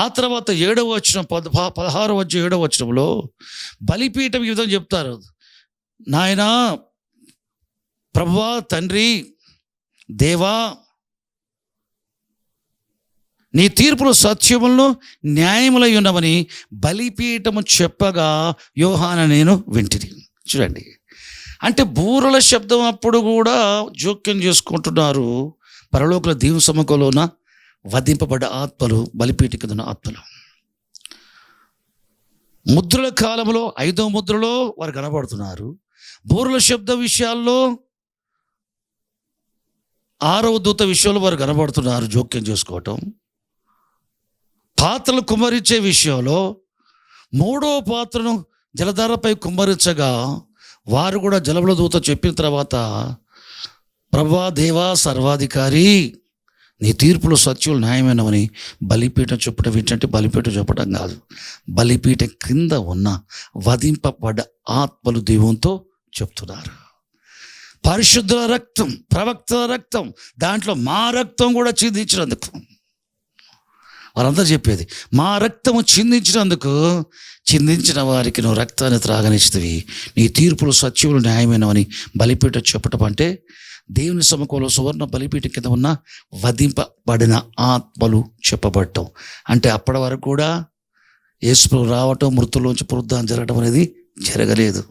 ఆ తర్వాత 7వ వచనం 16వ అధ్యాయం 7వ వచనంలో బలిపీఠం ఈ విధంగా చెప్తారు. నాయనా, ప్రభువా, తండ్రి, దేవా, నీ తీర్పులు సత్యములను న్యాయములై ఉన్నవని బలిపీఠము చెప్పగా యోహాన నేను వింటిని. చూడండి, అంటే బూరల శబ్దం అప్పుడు కూడా జోక్యం చేసుకుంటున్నారు పరలోకుల దీవు సముఖంలోన వధింపబడ్డ ఆత్మలు, బలిపీఠ కింద ఆత్మలు. ముద్రల కాలంలో 5వ ముద్రలో వారు కనబడుతున్నారు. బూరల శబ్ద విషయాల్లో 6వ దూత విషయంలో వారు కనబడుతున్నారు, జోక్యం చేసుకోవటం. పాత్రలు కుమ్మరించే విషయంలో 3వ పాత్రను జలధారపై కుమ్మరించగా వారు కూడా జలముల దూత చెప్పిన తర్వాత, ప్రభువా, దేవా, సర్వాధికారి, నీ తీర్పులు సత్యులు న్యాయమైనవని బలిపీఠం చెప్పడం. ఏంటంటే బలిపీఠం చెప్పడం కాదు, బలిపీఠం క్రింద ఉన్న వధింపబడ్డ ఆత్మలు దేవునితో చెప్తున్నారు. పరిశుద్ధుల రక్తం, ప్రవక్తల రక్తం, దాంట్లో మా రక్తం కూడా చిందించినందుకు వారందరూ చెప్పేది, మా రక్తము చిందించిన వారికి నువ్వు రక్తాన్ని త్రాగనిచ్చితివి, నీ తీర్పులు సత్యములు న్యాయమైనవని బలిపీఠం చెప్పటం. అంటే దేవుని సముఖంలో సువర్ణ బలిపీఠం కింద ఉన్న వధింపబడిన ఆత్మలు చెప్పబడటం. అంటే అప్పటి వరకు కూడా యేసు రావటం, మృతుల్లోంచి పునరుద్ధానం జరగడం అనేది జరగలేదు.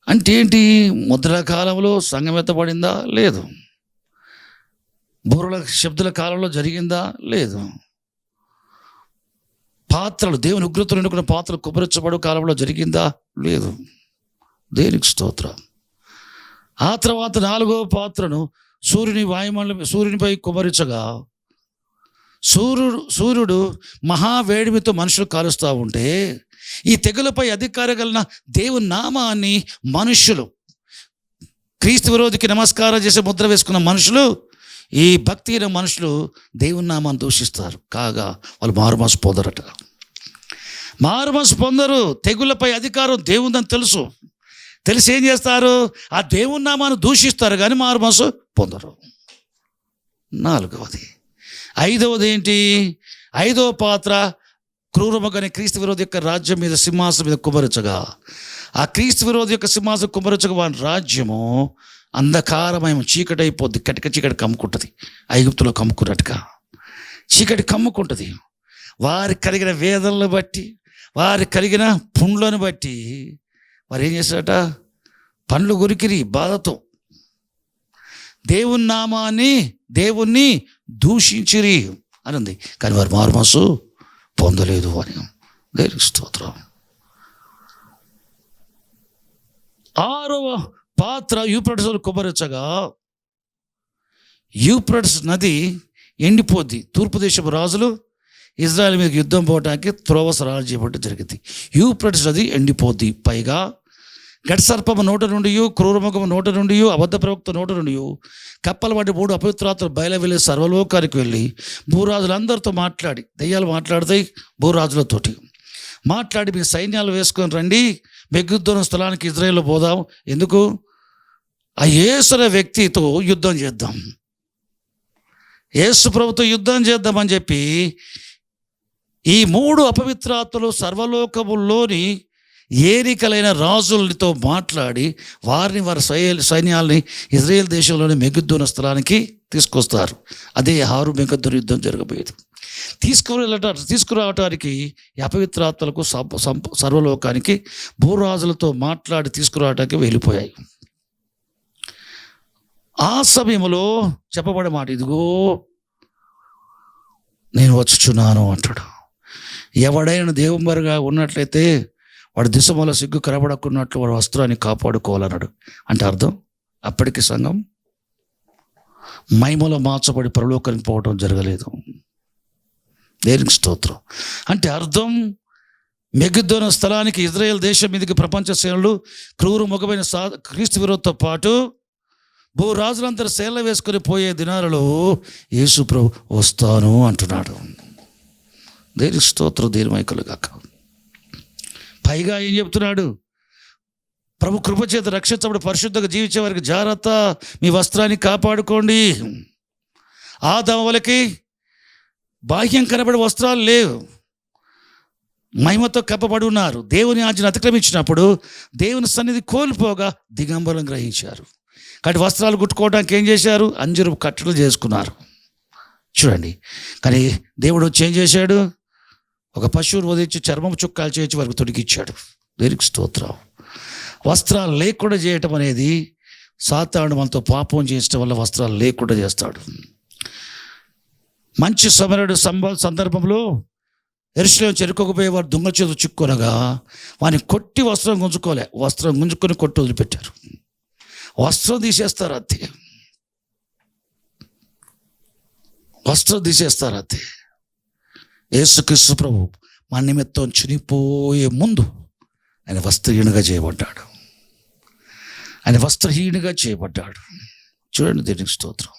అంటే ఏంటి? ముద్రల కాలంలో సంఘం ఎత్తబడిందా? లేదు. బూరల శబ్దుల కాలంలో జరిగిందా? లేదు. పాత్రలు, దేవుని ఉగ్రతలు ఎన్నుకున్న పాత్రలు కుమ్మరించబడు కాలంలో జరిగిందా? లేదు. దేనికి స్తోత్రం. ఆ తర్వాత 4వ పాత్రను సూర్యునిపై కుమ్మరించగా సూర్యుడు మహావేడిమితో మనుషులు కాలుస్తూ ఉంటే ఈ తెగులపై అధికారం కలిగిన దేవుని నామాన్ని మనుష్యులు, క్రీస్తు విరోధికి నమస్కారం చేసే ముద్ర వేసుకున్న మనుషులు, ఈ భక్తి అయిన మనుషులు దేవుని నామాన్ని దూషిస్తారు. కాగా వాళ్ళు మారుమనసు పొందరట. మారుమనసు పొందరు. తెగులపై అధికారం దేవుందని తెలిసి ఏం చేస్తారు? ఆ దేవుని నామాన్ని దూషిస్తారు కానీ మారుమనసు పొందరు. 4వది. 5వది ఏంటి? 5వ పాత్ర క్రూరముగానే క్రీస్తు విరోధి యొక్క రాజ్యం మీద, సింహాసనం మీద కుమ్మరించగా, ఆ క్రీస్తు విరోధి యొక్క సింహాసనం కుమ్మరించగా వారి రాజ్యము అంధకారమయం, చీకటి అయిపోద్ది. చీకటి కమ్ముకుంటుంది. ఐగుప్తులో కమ్ముకున్నట్టుగా చీకటి కమ్ముకుంటుంది. వారి కలిగిన వేదనలను బట్టి, వారి కలిగిన పుండ్లను బట్టి వారు ఏం చేశారట? పండ్లు గురికిరి బాధతో దేవుణ్ణి దూషించిరి అని ఉంది. కానీ వారు మారుమనసు పొందలేదు అని. దేవునికి స్తోత్రం. 6వ పాత్ర యూఫ్రటీస్ కుమ్మరించగా యూఫ్రటీస్ నది ఎండిపోద్ది. తూర్పు దేశపు రాజులు ఇజ్రాయెల్ మీద యుద్ధం పోవడానికి త్రోవ సరాలు చేయబట్టి జరిగింది. యూఫ్రటీస్ నది ఎండిపోద్ది. పైగా గడ్సర్పము నోట నుండి, క్రూరముఖము నోట నుండి, అబద్ధ ప్రవక్త నోట నుండి కప్పలు పడి 3 అపవిత్రాత్మలు బయలువెళ్ళి సర్వలోకానికి వెళ్ళి భూరాజులందరితో మాట్లాడి, దెయ్యాలు మాట్లాడతాయి భూరాజులతోటి మాట్లాడి, మీ సైన్యాలు వేసుకొని రండి, మెగిద్దోను స్థలానికి ఇజ్రాయేల్లో పోదాం. ఎందుకు? ఆ యేసు అనే వ్యక్తితో యుద్ధం చేద్దాం, యేసు ప్రభుతో యుద్ధం చేద్దామని చెప్పి ఈ 3 అపవిత్రాత్మలు సర్వలోకముల్లోని ఏరికలైన రాజులతో మాట్లాడి వారి సైన్యాల్ని ఇజ్రాయేల్ దేశంలోని మెగిద్దోను స్థలానికి తీసుకొస్తారు. అదే హారు మెగిద్దోను యుద్ధం జరగబోయేది. తీసుకురావటానికి అపవిత్రాత్మలకు సర్వలోకానికి భూరాజులతో మాట్లాడి తీసుకురావడానికి వెళ్ళిపోయాయి. ఆ సమయంలో చెప్పబడే మాట, ఇదిగో నేను వచ్చుచున్నాను అంటాడు. ఎవడైనా దేవుమరుగా ఉన్నట్లయితే వాడు దిశమల సిగ్గు కనబడకున్నట్లు వాడు వస్త్రాన్ని కాపాడుకోవాలన్నాడు. అంటే అర్థం, అప్పటికి సంఘం మహిమలో మార్చబడి పరలోకానికి పోవడం జరగలేదు. దేనికి స్తోత్రం. అంటే అర్థం, మెగిద్దోను స్థలానికి ఇజ్రాయెల్ దేశం మీదకి ప్రపంచ సేనలు క్రూరు ముఖమైన క్రీస్తు విరోధంతో పాటు భూరాజులందరూ సేనలు వేసుకొని పోయే దినాలలో యేసు ప్రభు వస్తాను అంటున్నాడు. దేనికి స్తోత్రం, దేని మైకులుగాక. పైగా ఏం చెప్తున్నాడు? ప్రభు కృపచేత రక్షించబడి పరిశుద్ధంగా జీవించే వారికి జాగ్రత్త, మీ వస్త్రాన్ని కాపాడుకోండి. ఆదాము వలకి బాహ్యం కనబడే వస్త్రాలు లేవు, మహిమతో కప్పబడి ఉన్నారు. దేవుని ఆజ్ఞను అతిక్రమించినప్పుడు దేవుని సన్నిధి కోల్పోగా దిగంబరం గ్రహించారు. కాబట్టి వస్త్రాలు కుట్టుకోవడానికి ఏం చేశారు? అంజూరపు కట్టలు చేసుకున్నారు. చూడండి, కానీ దేవుడు వచ్చి ఏం చేశాడు? ఒక పశువును వదిలించి చర్మం చుక్కాలు చేయించి వారికి తొడిగిచ్చాడు. దేనికి స్తోత్రం. వస్త్రాలు లేకుండా చేయటం అనేది సాతానుడు మనతో పాపం చేసడం వల్ల వస్త్రాలు లేకుండా చేస్తాడు. మంచి సమరుడు సందర్భంలో యెరూషలేము చెరుకోకపోయే వారు దొంగల చేతులు చిక్కునగా వారిని కొట్టి వస్త్రం గుంజుకోలే, వస్త్రం గుంజుకొని కొట్టి వదిలిపెట్టారు. వస్త్రం తీసేస్తారు అంతే, వస్త్రం తీసేస్తారు అంతే. యేసుక్రీస్తు ప్రభు మన నిమిత్తం చనిపోయే ముందు ఆయన వస్త్రహీనుగా చేయబడ్డాడు. ఆయన వస్త్రహీనుగా చేయబడ్డాడు. చూడండి, దీనికి స్తోత్రం.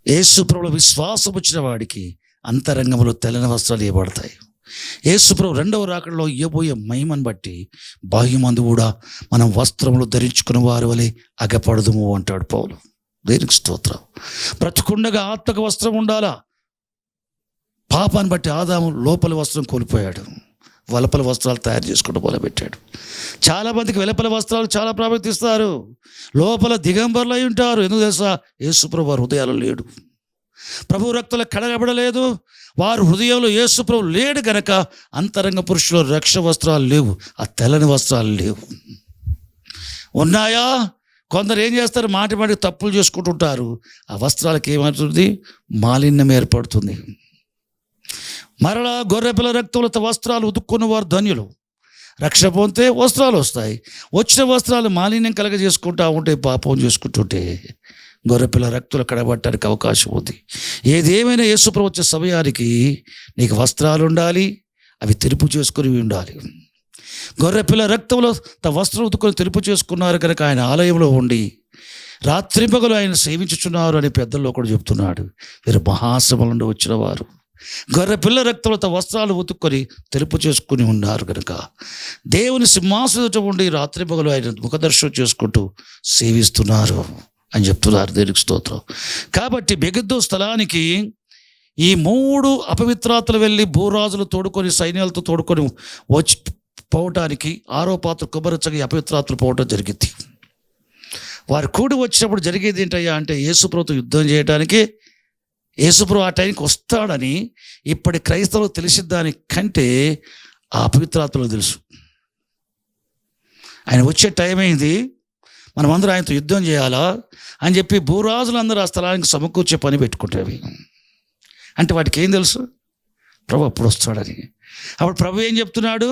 యేసు ప్రభువులో విశ్వాసం వచ్చిన వాడికి అంతరంగంలో తెల్లని వస్త్రాలు ఇవ్వబడతాయి. యేసు ప్రభు రెండవ రాకడలో ఇవ్వబోయే మహిమను బట్టి బాహ్యమందు కూడా మనం వస్త్రములు ధరించుకున్న వారి వలె అగపడదుము అంటాడు పౌలు. దేనికి స్తోత్రం. బ్రతుకుండగా ఆత్మక వస్త్రం ఉండాలా. పాపాన్ని బట్టి ఆదాము లోపల వస్త్రం కోల్పోయాడు, వెలుపల వస్త్రాలు తయారు చేసుకుంటూ మొదలుపెట్టాడు. చాలామందికి వెలుపల వస్త్రాలు చాలా ప్రాముఖ్యత ఇస్తారు, లోపల దిగంబరులు అయి ఉంటారు. ఎందుకు తెలుసా? యేసు ప్రభు వారి హృదయాలు లేడు, ప్రభు రక్తంలో కడగబడలేదు, వారు హృదయంలో యేసు ప్రభు లేడు గనక అంతరంగ పురుషులు రక్ష వస్త్రాలు లేవు, ఆ తెల్లని వస్త్రాలు లేవు. ఉన్నాయా? కొందరు ఏం చేస్తారు? మాటి మాటికి తప్పులు చేసుకుంటుంటారు. ఆ వస్త్రాలకు ఏమవుతుంది? మాలిన్యం ఏర్పడుతుంది. మరలా గొర్రెపిల్ల రక్తంలో వస్త్రాలు ఉతుక్కున్న వారు ధన్యులు. రక్షణ పొందితే వస్త్రాలు వస్తాయి. వచ్చిన వస్త్రాలు మాలిన్యం కలగజేసుకుంటా ఉంటే, పాపం చేసుకుంటుంటే గొర్రెపిల్ల రక్తులు కడబట్టడానికి అవకాశం ఉంది. ఏదేమైనా యేసుప్రభు వచ్చే సమయానికి నీకు వస్త్రాలు ఉండాలి, అవి తెలుపు చేసుకుని ఉండాలి. గొర్రెపిల్ల రక్తంలో తమ వస్త్రం ఉతుకొని తెలుపు చేసుకున్నారు కనుక ఆయన ఆలయంలో ఉండి రాత్రింపగలు ఆయన సేవించుచున్నారు అని పెద్దల్లో కూడా చెప్తున్నాడు. వీరు మహాసభల నుండి వచ్చిన వారు గొర్రెపిల్ల రక్తంలో తమ వస్త్రాలు ఉతుక్కొని తెలుపు చేసుకుని ఉన్నారు కనుక దేవుని సింహాసనం ఉండి రాత్రింపగలు ఆయన ముఖదర్శనం చేసుకుంటూ సేవిస్తున్నారు అని చెప్తున్నారు. దేవునికి స్తోత్రం. కాబట్టి మెగిద్దో స్థలానికి ఈ 3 అపవిత్రాత్మలు వెళ్ళి భూరాజులు తోడుకొని సైన్యాలతో తోడుకొని వచ్చి పోవటానికి 6వ పాత్ర కుబరచగా అపవిత్రాత్మలు పోవటం జరిగింది. వారు కూడి వచ్చినప్పుడు జరిగేది ఏంటయ్యా అంటే, యేసుప్రభుతో యుద్ధం చేయడానికి యేసుప్రభు ఆ టైంకి వస్తాడని ఇప్పటి క్రైస్తవులకు తెలిసిన దానికంటే ఆ అపవిత్రాత్మలకు తెలుసు. ఆయన వచ్చే టైం అయింది, మనమందరం ఆయనతో యుద్ధం చేయాలా అని చెప్పి భూరాజులందరూ ఆ స్థలానికి సమకూర్చే పని పెట్టుకుంటేవి. అంటే వాటికి ఏం తెలుసు? ప్రభు అప్పుడు వస్తాడని. అప్పుడు ప్రభు ఏం చెప్తున్నాడు?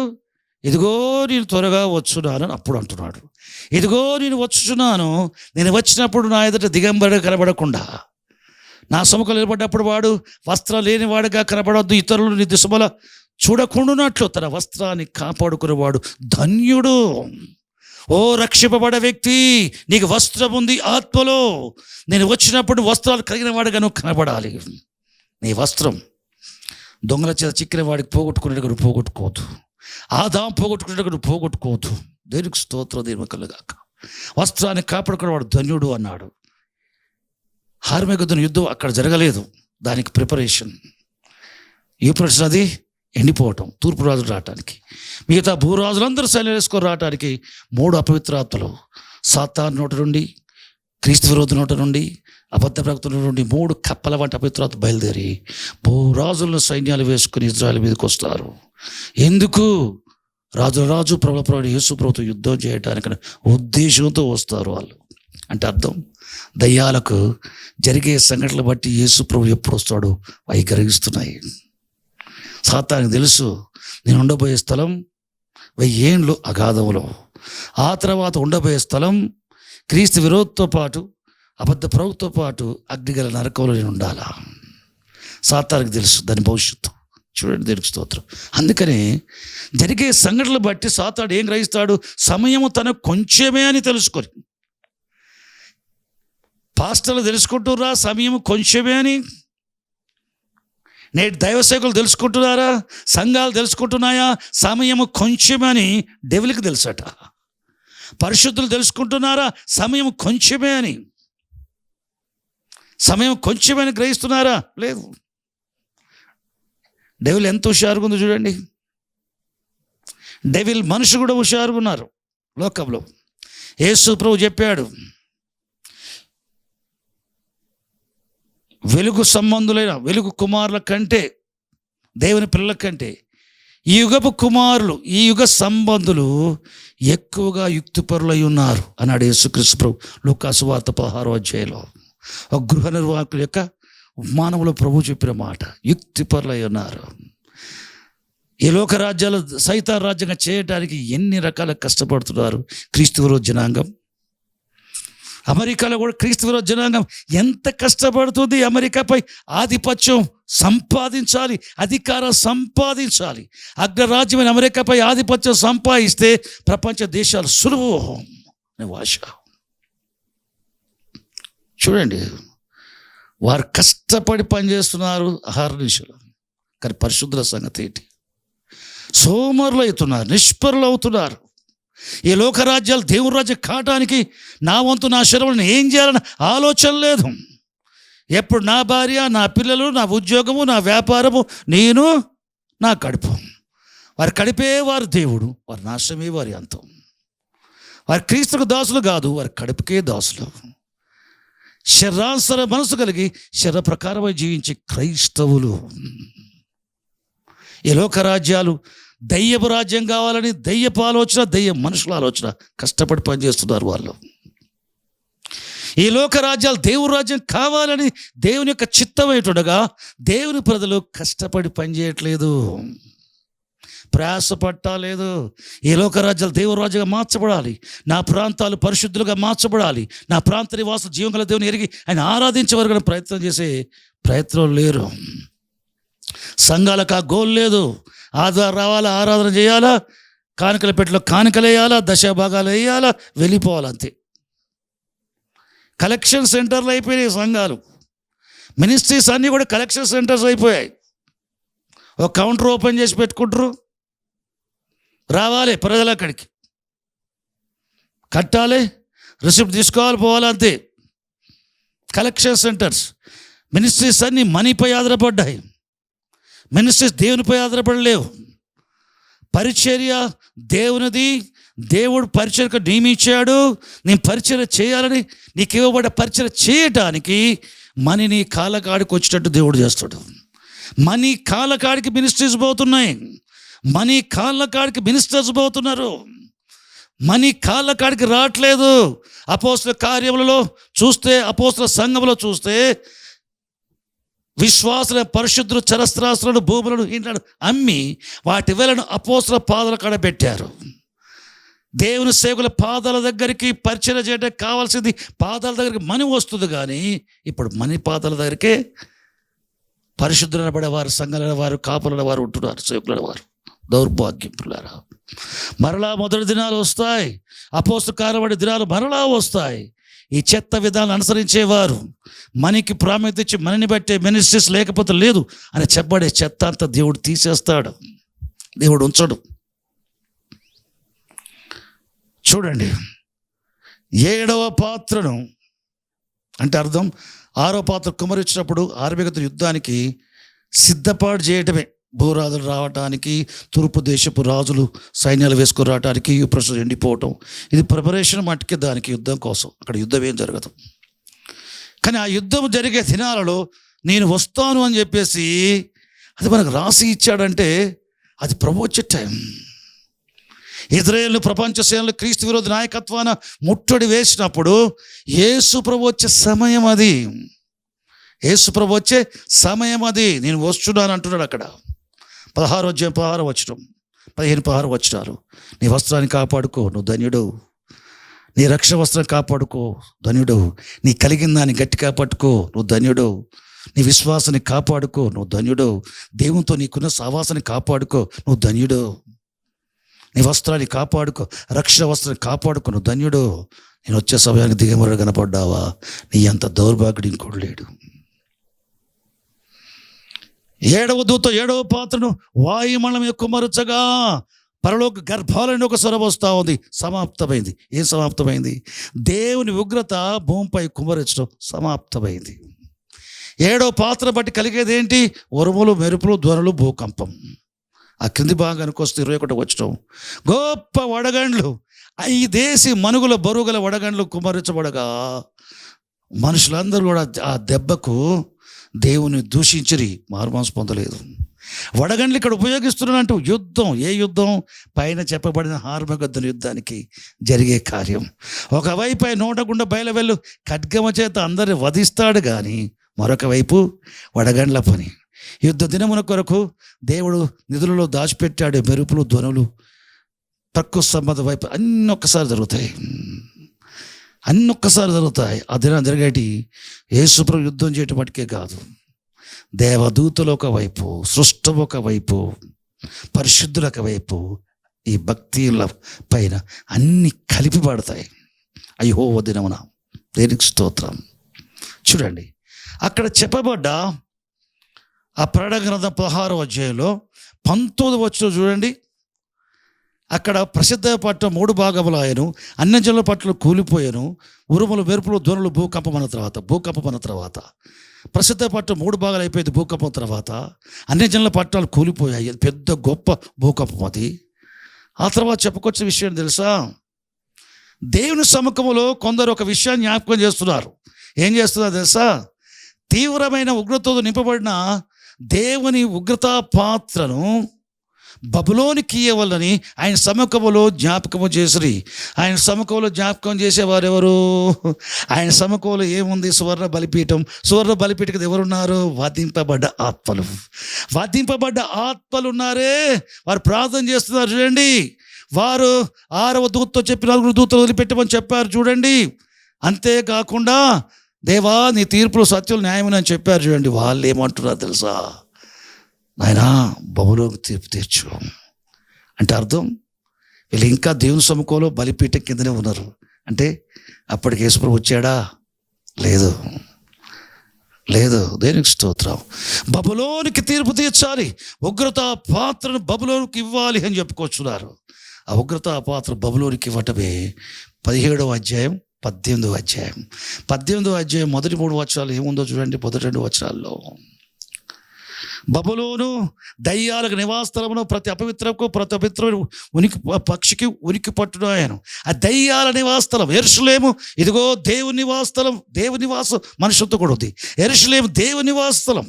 ఇదిగో నేను త్వరగా వచ్చున్నాను అని అప్పుడు అంటున్నాడు. ఇదిగో నేను వచ్చుచున్నాను, నేను వచ్చినప్పుడు నా ఎదుట దిగంబర కనబడకుండా, నా సముఖం నిలబడ్డప్పుడు వాడు వస్త్రం లేనివాడుగా కనబడవద్దు, ఇతరులు నీ దిశమల చూడకుండానట్లు తన వస్త్రాన్ని కాపాడుకునేవాడు ధన్యుడు. ఓ రక్షింపబడే వ్యక్తి, నీకు వస్త్రం ఉంది ఆత్మలో. నేను వచ్చినప్పుడు వస్త్రాలు కలిగిన వాడుగా నువ్వు కనబడాలి. నీ వస్త్రం దొంగల చేత చిక్కిన వాడికి పోగొట్టుకునేట్టుగా నువ్వు పోగొట్టుకోవద్దు, ఆదాం పోగొట్టుకునేట్టుగా నువ్వు పోగొట్టుకోవద్దు. దేనికి స్తోత్రం, దేవుని కలుగాక. వస్త్రాన్ని కాపాడుకునేవాడు ధన్యుడు అన్నాడు. హార్మేగద్దున యుద్ధం అక్కడ జరగలేదు, దానికి ప్రిపరేషన్. యూఫ్రటీస్ నది ఎండిపోవటం, తూర్పు రాజులు రావటానికి, మిగతా భూరాజులందరూ సైన్యం వేసుకొని రావటానికి 3 అపవిత్రాత్మలు సాతాను నోట నుండి, క్రీస్తు విరోధి నోట నుండి, అబద్ధ ప్రవక్తల నుండి 3 కప్పల వంటి అపవిత్రాత్మలు బయలుదేరి భూరాజులను సైన్యాలు వేసుకుని ఇజ్రాయెల్ మీదకి వస్తారు. ఎందుకు? రాజు ప్రభుత్వ యేసు ప్రభుత్వం యుద్ధం చేయడానికి ఉద్దేశంతో వస్తారు వాళ్ళు. అంటే అర్థం, దయ్యాలకు జరిగే సంఘటనలు బట్టి యేసు ప్రభు ఎప్పుడు వస్తాడో అవి గ్రహిస్తున్నాయి. సాతానికి తెలుసు, నేను ఉండబోయే స్థలం 1000 ఏండ్లు అగాధంలో, ఆ తర్వాత ఉండబోయే స్థలం క్రీస్తు విరోధంతో పాటు అబద్ధ ప్రవక్తతో పాటు అగ్నిగల నరకంలో నేను ఉండాలా. సాతానికి తెలుసు దాని భవిష్యత్తు. చూడండి, దేవునికి స్తోత్రం. అందుకని జరిగే సంఘటనలు బట్టి సాతాడు ఏం గ్రహిస్తాడు? సమయము తనకు కొంచెమే అని తెలుసుకొని. పాస్టర్లు తెలుసుకుంటున్నారా సమయం కొంచెమే అని? నేటి దైవ సేవకులు తెలుసుకుంటున్నారా? సంఘాలు తెలుసుకుంటున్నాయా సమయము కొంచెమని? డెవిల్కి తెలుసట. పరిశుద్ధులు తెలుసుకుంటున్నారా సమయం కొంచెమే అని? సమయం కొంచెమని గ్రహిస్తున్నారా? లేదు. డెవిల్ ఎంత హుషారుగా ఉందో చూడండి. డెవిల్ మనుషులు కూడా హుషారుగా ఉన్నారు లోకంలో. యేసు ప్రభు చెప్పాడు, వెలుగు సంబంధులైన వెలుగు కుమారుల కంటే, దేవుని పిల్లల కంటే ఈ యుగపు కుమారులు, ఈ యుగ సంబంధులు ఎక్కువగా యుక్తిపరులై ఉన్నారు అన్నాడు యేసుక్రీస్తు ప్రభు లూకా సువార్త 16వ అధ్యాయంలో. ఒక గృహ నిర్వాహకుల యొక్క ఉపమానంలో ప్రభు చెప్పిన మాట, యుక్తిపరులై ఉన్నారు. ఈ లోక రాజ్యాలు సైతాన్ రాజ్యంగా చేయడానికి ఎన్ని రకాల కష్టపడుతున్నారు క్రీస్తు విరోధ జనాంగం. అమెరికాలో కూడా క్రీస్తు విరోధ జనాంగం ఎంత కష్టపడుతుంది. అమెరికాపై ఆధిపత్యం సంపాదించాలి, అధికారం సంపాదించాలి. అగ్రరాజ్యమైన అమెరికాపై ఆధిపత్యం సంపాదిస్తే ప్రపంచ దేశాలు సులువు అనే భాష. చూడండి, వారు కష్టపడి పనిచేస్తున్నారు అహర్నిశలు. కానీ పరిశుద్ధుల సంగతి ఏంటి? సోమరులు అవుతున్నారు, నిష్పరులు అవుతున్నారు. ఈ లోకరాజ్యాలు దేవుని రాజ్యం కావడానికి నా వంతు నా శరీరం ఏం చేయాలని ఆలోచన లేదు. ఎప్పుడు నా భార్య, నా పిల్లలు, నా ఉద్యోగము, నా వ్యాపారము, నేను, నా కడుపు. వారి కడిపే వారి దేవుడు, వారి నాశనమే వారి అంతం. వారి క్రీస్తుకు దాసులు కాదు, వారి కడుపుకే దాసులు. శరీరానుసార మనసు కలిగి శరీర ప్రకారమై జీవించే క్రైస్తవులు. ఈ లోకరాజ్యాలు దయ్యపు రాజ్యం కావాలని దయ్యపు ఆలోచన, దయ్య మనుషుల ఆలోచన కష్టపడి పనిచేస్తున్నారు వాళ్ళు. ఈ లోకరాజ్యాలు దేవుని రాజ్యం కావాలని దేవుని యొక్క చిత్తం ఏంటుండగా దేవుని ప్రజలు కష్టపడి పనిచేయట్లేదు, ప్రయాసపట్టలేదు. ఈ లోకరాజ్యాలు దేవుని రాజ్యంగా మార్చబడాలి, నా ప్రాంతాలు పరిశుద్ధులుగా మార్చబడాలి, నా ప్రాంత నివాసులు జీవంగల దేవుని ఎరిగి ఆయన ఆరాధించే వరకు ప్రయత్నం చేసే ప్రయత్నం లేరు. సంఘాలకు ఆ గోల్ లేదు. ఆధారం రావాలా, ఆరాధన చేయాలా, కానుకల పెట్టలో కానుకలు వేయాలా, దశభాగాలు వేయాలా, వెళ్ళిపోవాలి అంతే. కలెక్షన్ సెంటర్లు అయిపోయినాయి సంఘాలు. మినిస్ట్రీస్ అన్నీ కూడా కలెక్షన్ సెంటర్స్ అయిపోయాయి. ఒక కౌంటర్ ఓపెన్ చేసి పెట్టుకుంటారు, రావాలి ప్రజలు అక్కడికి, కట్టాలి, రిసిప్ట్ తీసుకోవాలి, పోవాలి అంతే. Collection centres. మినిస్ట్రీస్ అన్నీ మనీపై ఆధారపడ్డాయి. మినిస్ట్రీస్ దేవునిపై ఆధారపడలేవు. పరిచర్య దేవునిది, దేవుడు పరిచర్యకు నియమించాడు. నేను పరిచర్య చేయాలని నీకు ఇవ్వబడ్డ పరిచర్య చేయటానికి మనీ నీ కాళ్ళకాడికి వచ్చేటట్టు దేవుడు చేస్తాడు. మనీ కాళ్ళకాడికి మినిస్ట్రీస్ పోతున్నాయి, మనీ కాళ్ళకాడికి మినిస్టర్స్ పోతున్నారు. మనీ కాళ్ళకాడికి రావట్లేదు. అపోస్తల కార్యములలో చూస్తే, అపోస్తల సంఘంలో చూస్తే విశ్వాసుల పరిశుద్ధులు చరస్త్రాస్తులను, భూములను, ఇండ్లను అమ్మి వాటి వేలను అపోస్తల పాదాల కాడ పెట్టారు. దేవుని సేవకుల పాదాల దగ్గరికి పరిచయం చేయడానికి కావాల్సింది పాదాల దగ్గరికి మనీ వస్తుంది, కానీ ఇప్పుడు మనీ పాదాల దగ్గరికే పరిశుద్ధులైన పడేవారు, సంఘాలైన వారు, కాపులైన వారు ఉంటున్నారు, సేవకులైన వారు. దౌర్భాగ్యపులారా, మరలా మొదటి దినాలు వస్తాయి, అపోస్తల కార్యమైన దినాలు మరలా వస్తాయి. ఈ చెత్త విధానం అనుసరించేవారు, మనీకి ప్రాముఖ్యత ఇచ్చి మనని బట్టే మినిస్ట్రీస్ లేకపోతే లేదు అని చెప్పబడే చెత్త అంతా దేవుడు తీసేస్తాడు, దేవుడు ఉంచడు. చూడండి, 7వ పాత్రను అంటే అర్థం 6వ పాత్ర కుమరించినప్పుడు ఆర్మికత యుద్ధానికి సిద్ధపాటు చేయటమే. భూరాజులు రావటానికి, తూర్పు దేశపు రాజులు సైన్యాలు వేసుకొని రావడానికి, ప్రశ్న ఎండిపోవటం, ఇది ప్రిపరేషన్ మట్టుకే దానికి, యుద్ధం కోసం. అక్కడ యుద్ధం ఏం జరగదు. కానీ ఆ యుద్ధం జరిగే దినాలలో నేను వస్తాను అని చెప్పేసి అది మనకు రాసి ఇచ్చాడంటే అది ప్రభు వచ్చే టైం. ఇజ్రాయేలు ప్రపంచ సేనలు క్రీస్తు విరోధ నాయకత్వాన ముట్టడి వేసినప్పుడు యేసు ప్రభు వచ్చే సమయం అది. యేసు ప్రభు వచ్చే సమయం అది. నేను వస్తున్నాను అంటున్నాడు అక్కడ. 16వ అధ్యాయం 16వ వచనం, 15-16 వచనాలు. నీ వస్త్రాన్ని కాపాడుకో, నువ్వు ధన్యుడు. నీ రక్షణ వస్త్రం కాపాడుకో, ధన్యుడు. నీ కలిగిన దాన్ని గట్టిగా పట్టుకో, నువ్వు ధన్యుడు. నీ విశ్వాసాన్ని కాపాడుకో, నువ్వు ధన్యుడు. దేవునితో నీకున్న సావాసాన్ని కాపాడుకో, నువ్వు ధన్యుడు. నీ వస్త్రాన్ని కాపాడుకో, రక్షణ వస్త్రాన్ని కాపాడుకో, నువ్వు ధన్యుడు. నేను వచ్చే సమయానికి దిగమర కనపడ్డావా? నీ అంత దౌర్భాగ్యుడు ఇంకోడు లేడు. 7వ దూత 7వ పాత్రను వాయుమండలం కుమ్మరుచగా పరలోక గర్భాలని ఒక స్వరం వస్తూ ఉంది. సమాప్తమైంది. ఏం సమాప్తమైంది? దేవుని ఉగ్రత భూమిపై కుమ్మరించడం సమాప్తమైంది. 7వ పాత్ర బట్టి కలిగేది ఏంటి? ఉరుములు, మెరుపులు, ధ్వనులు, భూకంపం. ఆ క్రింది భాగానికి వస్తే 21 వచ్చడం గొప్ప వడగండ్లు, 5 మనుగుల బరువుగల వడగండ్లు కుమ్మరించబడగా మనుషులందరూ కూడా ఆ దెబ్బకు దేవుని దూషించిరి, మారుమనసు పొందలేదు. వడగండ్లు ఇక్కడ ఉపయోగిస్తున్నానంటూ యుద్ధం. ఏ యుద్ధం? పైన చెప్పబడిన హార్మగద్దుల యుద్ధానికి జరిగే కార్యం. ఒకవైపు ఆయన నోట గుండా బయలువెళ్ళు ఖడ్గమ చేత అందరిని వధిస్తాడు, కానీ మరొక వైపు వడగండ్ల పని. యుద్ధ దినమున కొరకు దేవుడు నిధులలో దాచిపెట్టాడు మెరుపులు, ధ్వనులు. ప్రకృతి సంబంధ వైపు అన్నీ ఒక్కసారి జరుగుతాయి. ఆ దినం జరిగేటి యేసుప్రభు యుద్ధం చేయటం మటుకే కాదు, దేవదూతలు ఒకవైపు, సృష్టం ఒకవైపు, పరిశుద్ధుల ఒకవైపు, ఈ భక్తుల పైన అన్ని కలిపి పడతాయి. అయ్యో దినమున దేనికి స్తోత్రం. చూడండి, అక్కడ చెప్పబడ్డ ఆ ప్రకటన గ్రంథం 16వ అధ్యాయంలో 19వ వచనం చూడండి. అక్కడ ప్రసిద్ధ పట్టణం 3 భాగములు ఆయను, అన్యజనుల పట్ల కూలిపోయాను, ఉరుములు, మెరుపులు, ధ్వనులు, భూకంపం అన్న తర్వాత ప్రసిద్ధ పట్టణం 3 భాగాలు అయిపోయింది. భూకంపం తర్వాత అన్యజనుల పట్టణాలు కూలిపోయాయి. అది పెద్ద గొప్ప భూకంపం అది. ఆ తర్వాత చెప్పుకొచ్చే విషయం తెలుసా? దేవుని సముఖంలో కొందరు ఒక విషయాన్ని జ్ఞాపకం చేస్తున్నారు. ఏం చేస్తున్నారు తెలుసా? తీవ్రమైన ఉగ్రతతో నింపబడిన దేవుని ఉగ్రతా పాత్రను బబులోనికి ఇయ్యవలని ఆయన సముఖంలో జ్ఞాపకము చేసిరి. ఆయన సముఖంలో జ్ఞాపకం చేసేవారు ఎవరు? ఆయన సముఖంలో ఏముంది? సువర్ణ బలిపీఠం. సువర్ణ బలిపీఠం ఎవరున్నారు? వధింపబడ్డ ఆత్మలు ఉన్నారే, వారు ప్రార్థన చేస్తున్నారు చూడండి. వారు 6వ దూతతో చెప్పి 4 దూతలు వదిలిపెట్టమని చెప్పారు చూడండి. అంతేకాకుండా దేవా నీ తీర్పులు సత్యులు న్యాయమని చెప్పారు చూడండి. వాళ్ళు ఏమంటున్నారు తెలుసా? నాయనా బబులోకి తీర్పు తీర్చు అంటే అర్థం, వీళ్ళు ఇంకా దేవుని సముఖంలో బలిపీఠం కిందనే ఉన్నారు. అంటే అప్పటికి యేసుప్రభు వచ్చాడా? లేదు. దేనికి స్తోత్రం. బబులోనికి తీర్పు తీర్చాలి, ఉగ్రత పాత్రను బబులోనికి ఇవ్వాలి అని చెప్పుకొచ్చున్నారు. ఆ ఉగ్రత పాత్ర బబులోనికి ఇవ్వటమే 17వ అధ్యాయం 18వ అధ్యాయం. 18వ అధ్యాయం మొదటి 3 వచనాలు ఏముందో చూడండి. మొదటి 2 వచనాల్లో బబులోను దయ్యాలకు నివాసస్థలమును, ప్రతి అపవిత్రకు ప్రతి అపవిత్రమైన ఉనికి పక్షికి ఉనికి పట్టుడాయను. ఆ దయ్యాల నివాసస్థలం యెరూషలేము. ఇదిగో దేవుని నివాసస్థలం. దేవుని నివాసం మనుషులతో కూడా ఉంది. యెరూషలేము దేవుని నివాసస్థలం,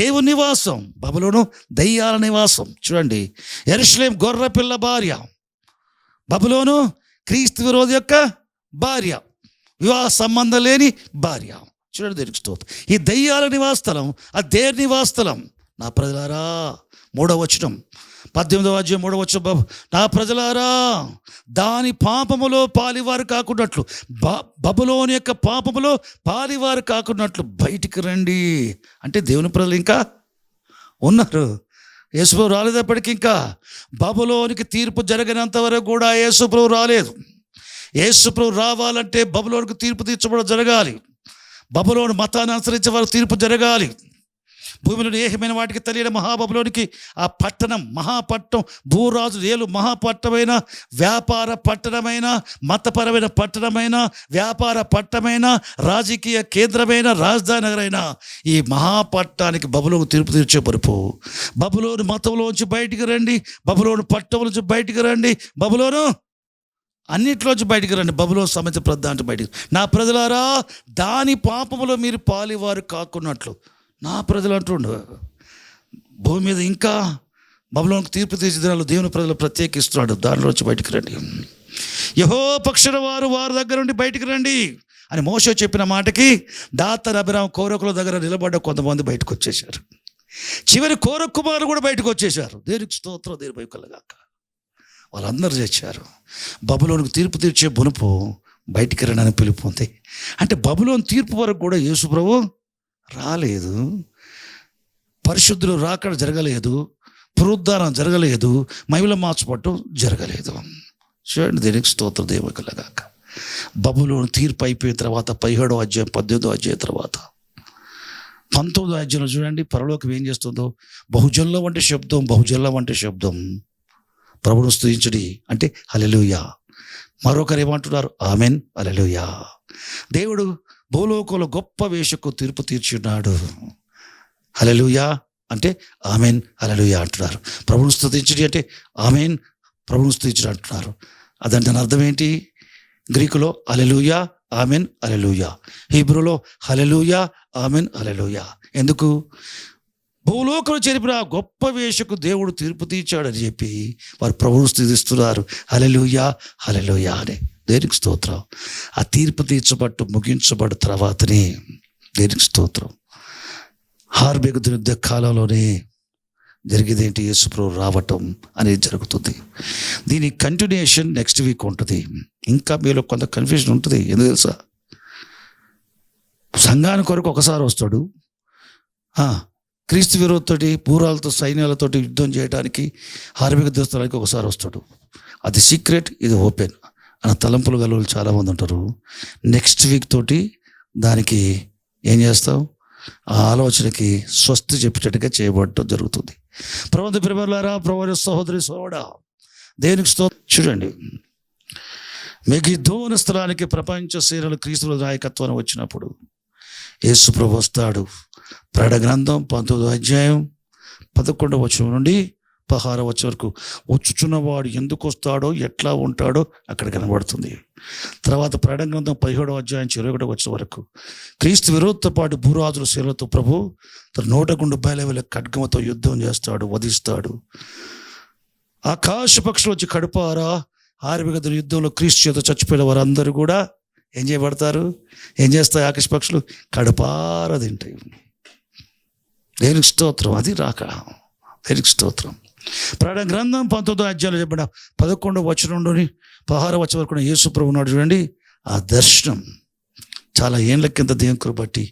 దేవుని నివాసం. బబులోను దయ్యాల నివాసం. చూడండి, యెరూషలేము గొర్రె పిల్ల భార్య, బబులోను క్రీస్తు విరోధి యొక్క భార్య, వివాహ సంబంధం లేని భార్య. చూడండి, దేనికి స్తోత్రం. ఈ దయ్యాల నివాసస్థలం, ఆ దేవుని నివాసస్థలం. నా ప్రజలారా, 3వ వచనం 18వ అధ్యాయం 3వ వచనం, నా ప్రజలారా దాని పాపములో పాలివారు కాకున్నట్లు, బబులోని యొక్క పాపములో పాలివారు కాకున్నట్లు బయటికి రండి. అంటే దేవుని ప్రజలు ఇంకా ఉన్నారు. యేసుప్రభు రాలేదప్పటికి ఇంకా బబులోనికి తీర్పు జరగనంత వరకు కూడా యేసుప్రభు రాలేదు. యేసుప్రభు రావాలంటే బబులోనికి తీర్పు తీర్చబడ జరగాలి. బబులోను మతాన్ని అనుసరించే వారు తీర్పు జరగాలి. భూమిలో ఏకమైన వాటికి తెలియని మహాబబులోనికి ఆ పట్టణం, మహాపట్నం, భూరాజు ఏలు మహాపట్టణమైన, వ్యాపార పట్టణమైన, మతపరమైన పట్టణమైన, వ్యాపార పట్టణమైన, రాజకీయ కేంద్రమైన, రాజధాని నగరైన ఈ మహాపట్నానికి బబులోను తీర్పు తీర్చే వరకు బబులోను మతంలోంచి బయటికి రండి, బబులోను పట్టణంలోంచి బయటికి రండి, బబులోను అన్నిట్లోంచి బయటికి రండి, బబులోను సమేత ప్రధాన బయటికి. నా ప్రజలారా దాని పాపములో మీరు పాలివారు కాకున్నట్లు. నా ప్రజలు అంటుండు, భూమి మీద ఇంకా బబులోనికి తీర్పు తీర్చే దినాలు దేవుని ప్రజలు ప్రత్యేకిస్తున్నాడు. దానిలోంచి బయటికి రండి, యెహోవా పక్షుల వారి దగ్గర నుండి బయటికి రండి అని మోషే చెప్పిన మాటకి దాతర్ అభిరామ్ కోరకుల దగ్గర నిలబడ్డ కొంతమంది బయటకు వచ్చేసారు. చివరి కోరక కుమారులు కూడా బయటకు వచ్చేసారు. దేవునికి స్తోత్రం, దేవుని భయకలగాక. వాళ్ళందరూ తెచ్చారు. బబులోనికి తీర్పు తీర్చే బునుపు బయటికి రండి పిలుపు ఉంది. అంటే బబులోని తీర్పు వరకు కూడా యేసు ప్రభు రాలేదు. పరిశుద్ధులు రాకడ జరగలేదు, పునరుద్ధానం జరగలేదు, మహిమల మార్చబడటం జరగలేదు. చూడండి, దేనికి స్తోత్రం దేవుకలగాక. బబులోను తీర్పు అయిపోయిన తర్వాత 17వ అధ్యాయం 18వ అధ్యాయం తర్వాత 19వ అధ్యాయంలో చూడండి పరలోకం ఏం చేస్తుందో. బహుజనుల వంటి శబ్దం, బహుజనుల వంటి శబ్దం, ప్రభువును స్తుతించుడి అంటే హల్లెలూయా. మరొకరు ఏమంటున్నారు? ఆమెన్, హల్లెలూయా. దేవుడు భూలోకంలో గొప్ప వేషకు తీర్పు తీర్చున్నాడు. హల్లెలూయా అంటే ఆమెన్, హల్లెలూయా అంటున్నారు. ప్రభువును స్తుతించుడి అంటే ఆమెన్, ప్రభువును స్తుతించుడి అంటున్నారు. అదంటే దాని అర్థం ఏంటి? గ్రీకులో హల్లెలూయా, ఆమెన్, హల్లెలూయా. హీబ్రూలో హల్లెలూయా, ఆమెన్, హల్లెలూయా. ఎందుకు? భూలోకంలో చేరిపిన గొప్ప వేషకు దేవుడు తీర్పు తీర్చాడని చెప్పి వారు ప్రభువును స్తుతిస్తున్నారు. హల్లెలూయా, హల్లెలూయా అని. దేనికి స్తోత్రం. ఆ తీర్పు తీర్చబట్టు ముగించబడ్డ తర్వాతనే దేనికి స్తోత్రం. హార్బెగుదు యుద్ధ కాలంలోనే జరిగేదేంటి? యేసుప్రభు రావటం అనేది జరుగుతుంది. దీని కంటిన్యూషన్ నెక్స్ట్ వీక్ ఉంటుంది. ఇంకా మీలో కొంత కన్ఫ్యూజన్ ఉంటుంది. ఎందుకు తెలుసా? సంఘానికి కొరకు ఒకసారి వస్తాడు, క్రీస్తు విరోధతోటి పూరాలతో సైన్యాలతోటి యుద్ధం చేయడానికి హార్బెగుదు స్థలానికి ఒకసారి వస్తాడు. అది సీక్రెట్, ఇది ఓపెన్ అన్న తలంపులు గల వాళ్ళు చాలామంది ఉంటారు. నెక్స్ట్ వీక్ తోటి దానికి ఏం చేస్తాం? ఆ ఆలోచనకి స్వస్తి చెప్పేటట్టుగా చేయబడటం జరుగుతుంది. ప్రభువు ప్రియమైన ప్రభువు సహోదరి సోదరుడా, దేనికి చూడండి, మెగిద్దోను స్థలానికి ప్రపంచ సేనలు క్రీస్తు నాయకత్వాన్ని వచ్చినప్పుడు యేసు ప్రభు వస్తాడు. ప్రకటన గ్రంథం 19వ అధ్యాయం 11వ వచనం నుండి 16వ వచనం వరకు వచ్చుచున్నవాడు ఎందుకు వస్తాడో, ఎట్లా ఉంటాడో అక్కడ కనబడుతుంది. తర్వాత ప్రకటన గ్రంథం 17వ అధ్యాయం 21వ వచనం వరకు క్రీస్తు విరోధతో పాటు భూరాజుల సేనలతో ప్రభు తన నోట గుండు బయలువెళ్ళ ఖడ్గంతో యుద్ధం చేస్తాడు, వధిస్తాడు. ఆకాశ పక్షులు వచ్చి కడుపారా హార్బెగుదు యుద్ధంలో క్రీస్తు చేత చచ్చిపోయిన వారందరూ కూడా ఏం చేయబడతారు? ఏం చేస్తాయి ఆకాశ పక్షులు? కడుపారా తింటాయి. దేనికి స్తోత్రం. అది రాక. దేనికి స్తోత్రం. ప్రకటన గ్రంథం 19వ అధ్యాయంలో చెప్పిన 11వ వచనం నుండి 16వ వచనం వరకు యేసు ప్రభు ఉన్నాడు చూడండి. ఆ దర్శనం చాలా ఏళ్ళ కింద దేవుని కృప బట్టి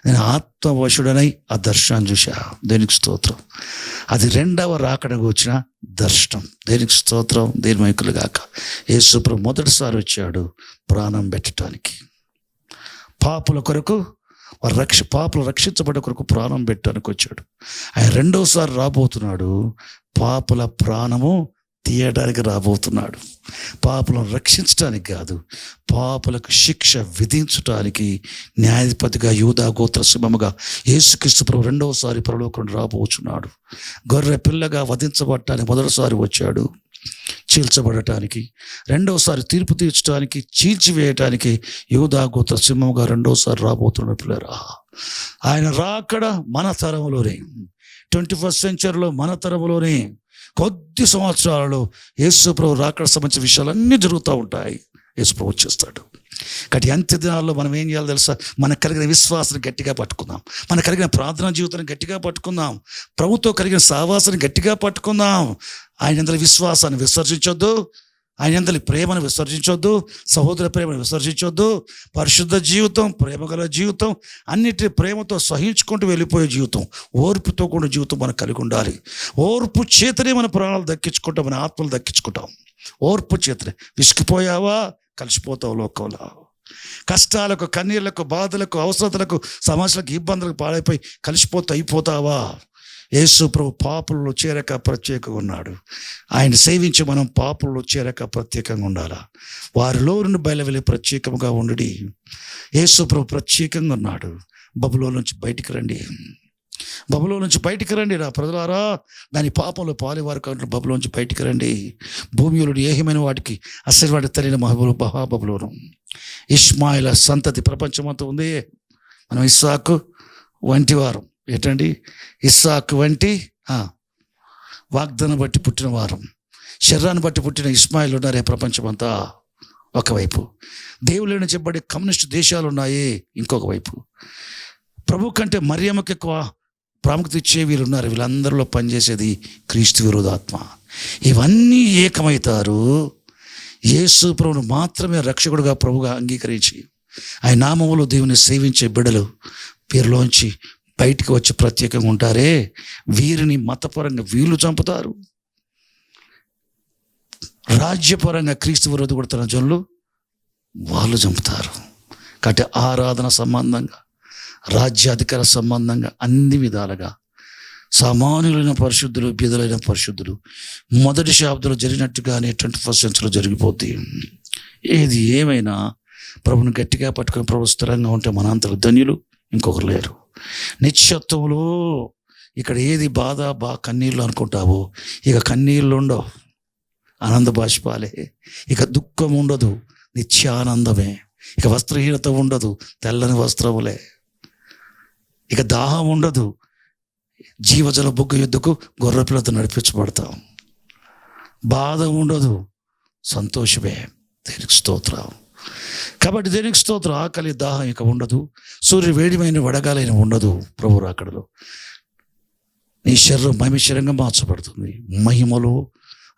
నేను ఆత్మవశుడనై ఆ దర్శనాన్ని చూశా. దేనికి స్తోత్రం. అది రెండవ రాకడకు వచ్చిన దర్శనం. దేనికి స్తోత్రం. దేని మైకులు గాక. యేసు ప్రభు మొదటిసారి వచ్చాడు ప్రాణం పెట్టడానికి, పాపుల కొరకు, పాపులు రక్షించబడ్డ కొరకు ప్రాణం పెట్టడానికి వచ్చాడు. ఆయన రెండోసారి రాబోతున్నాడు, పాపుల ప్రాణము తీయడానికి రాబోతున్నాడు. పాపులను రక్షించడానికి కాదు, పాపులకు శిక్ష విధించడానికి న్యాయాధిపతిగా యూదా గోత్ర సింహముగా యేసుక్రీస్తు ప్రభు రెండవసారి పరలోకం రాబోచున్నాడు. గొర్రె పిల్లగా వధించబడటానికి మొదటిసారి వచ్చాడు, చీల్చబడటానికి, రెండవసారి తీర్పు తీర్చడానికి, చీల్చివేయటానికి యూదా గోత్ర సింహముగా రెండవసారి రాబోతున్నాడు. పిల్లరా, ఆయన రాకడ మన తరంలోనే, 21st సెంచరీలో మన తరంలోనే కొద్ది సంవత్సరాలలో యేసు ప్రభు రాకడ సంబంధించిన విషయాలన్నీ జరుగుతూ ఉంటాయి. యేసు ప్రభు వచ్చేస్తాడు. కాబట్టి అంత్య దినాల్లో మనం ఏం చేయాలో తెలుసా? మనకు కలిగిన విశ్వాసాన్ని గట్టిగా పట్టుకుందాం, మనకు కలిగిన ప్రార్థనా జీవితాన్ని గట్టిగా పట్టుకుందాం, ప్రభుతో కలిగిన సహవాసాన్ని గట్టిగా పట్టుకుందాం. ఆయన అందరి విశ్వాసాన్ని విసర్జించొద్దు, ఆయన అందరి ప్రేమను విసర్జించొద్దు, సహోదర ప్రేమను విసర్జించొద్దు. పరిశుద్ధ జీవితం, ప్రేమగల జీవితం, అన్నిటి ప్రేమతో సహించుకుంటూ వెళ్ళిపోయే జీవితం, ఓర్పుతో కూడిన జీవితం మనకు కలిగి ఉండాలి. ఓర్పు చేతనే మన ప్రాణాలు దక్కించుకుంటాం, మన ఆత్మలు దక్కించుకుంటాం. ఓర్పు చేతనే. విసిగిపోయావా? కలిసిపోతావు లోకంలో. కష్టాలకు, కన్నీళ్లకు, బాధలకు, అవసరతలకు, సమస్యలకు, ఇబ్బందులకు పాడైపోయి కలిసిపోతూ అయిపోతావా? యేసు ప్రభు పాపులలో చేరక ప్రత్యేకంగా ఉన్నాడు. ఆయన సేవించి మనం పాపులలో చేరక ప్రత్యేకంగా ఉండాలా? వారిలో నుండి బయలువెళ్ళి ప్రత్యేకంగా ఉండి యేసు ప్రభు ప్రత్యేకంగా ఉన్నాడు. బబులో నుంచి బయటికి రండి, బబులో నుంచి బయటికి రండి రా ప్రజలారా, దాని పాపంలో పాలేవారు కాబట్టి బబులో నుంచి బయటికి రండి. భూమిలోని ఏహమైన వాటికి అసలు తెలియని మహాబబులోను ఇష్మాయిల సంతతి ప్రపంచమంతా ఉంది. మనం ఇస్సాకు వంటి వారం. ఏంటండి? ఇస్సాకు వంటి వాగ్దానం బట్టి పుట్టిన వారం, శరీరాన్ని బట్టి పుట్టిన ఇస్మాయిల్ ఉన్నారే ప్రపంచమంతా ఒకవైపు, దేవుళ్ళని చెప్పబడే కమ్యూనిస్ట్ దేశాలు ఉన్నాయి ఇంకొక వైపు. ప్రభు కంటే మరియమ్మకి ఎక్కువ ప్రాముఖ్యత ఇచ్చే వీళ్ళు ఉన్నారు. వీళ్ళందరిలో పనిచేసేది క్రీస్తు విరోధాత్మ. ఇవన్నీ ఏకమవుతారు యేసు ప్రభువును మాత్రమే రక్షకుడుగా ప్రభుగా అంగీకరించి ఆయన నామములో దేవుని సేవించే బిడ్డలు పేరులోంచి బయటికి వచ్చి ప్రత్యేకంగా ఉంటారే, వీరిని మతపరంగా వీళ్ళు చంపుతారు, రాజ్యపరంగా క్రీస్తు విరోధి కొడుతున్న జనులు వాళ్ళు చంపుతారు. కాబట్టి ఆరాధన సంబంధంగా, రాజ్యాధికార సంబంధంగా, అన్ని విధాలుగా సామాన్యులైన పరిశుద్ధులు, బీదలైన పరిశుద్ధులు మొదటి శతాబ్దంలో జరిగినట్టుగానే 21st centuryలో జరిగిపోద్ది. ఏది ఏమైనా ప్రభుని గట్టిగా పట్టుకొని ప్రభు స్థిరంగా ఉంటే మనంతలు ధన్యులు ఇంకొకరు లేరు. నిత్యత్వంలో ఇక్కడ ఏది బాధ కన్నీళ్ళు అనుకుంటావో ఇక కన్నీళ్ళు ఉండవు, ఆనంద బాష్పాలే. ఇక దుఃఖం ఉండదు, నిత్యానందమే. ఇక వస్త్రహీనత ఉండదు, తెల్లని వస్త్రములే. ఇక దాహం ఉండదు, జీవజల బొగ్గు యుద్ధకు గొర్రెపిల్లతో నడిపించబడతాం. బాధ ఉండదు, సంతోషమే. దేనికి స్తోత్రం. కాబట్టి దేనికి స్తోత్రం. ఆకలి దాహం ఇక ఉండదు, సూర్య వేడిమైన వడగాలైన ఉండదు. ప్రభు రాకడలో నీ శరీరం మహిమశరీరంగా మార్చబడుతుంది. మహిమలో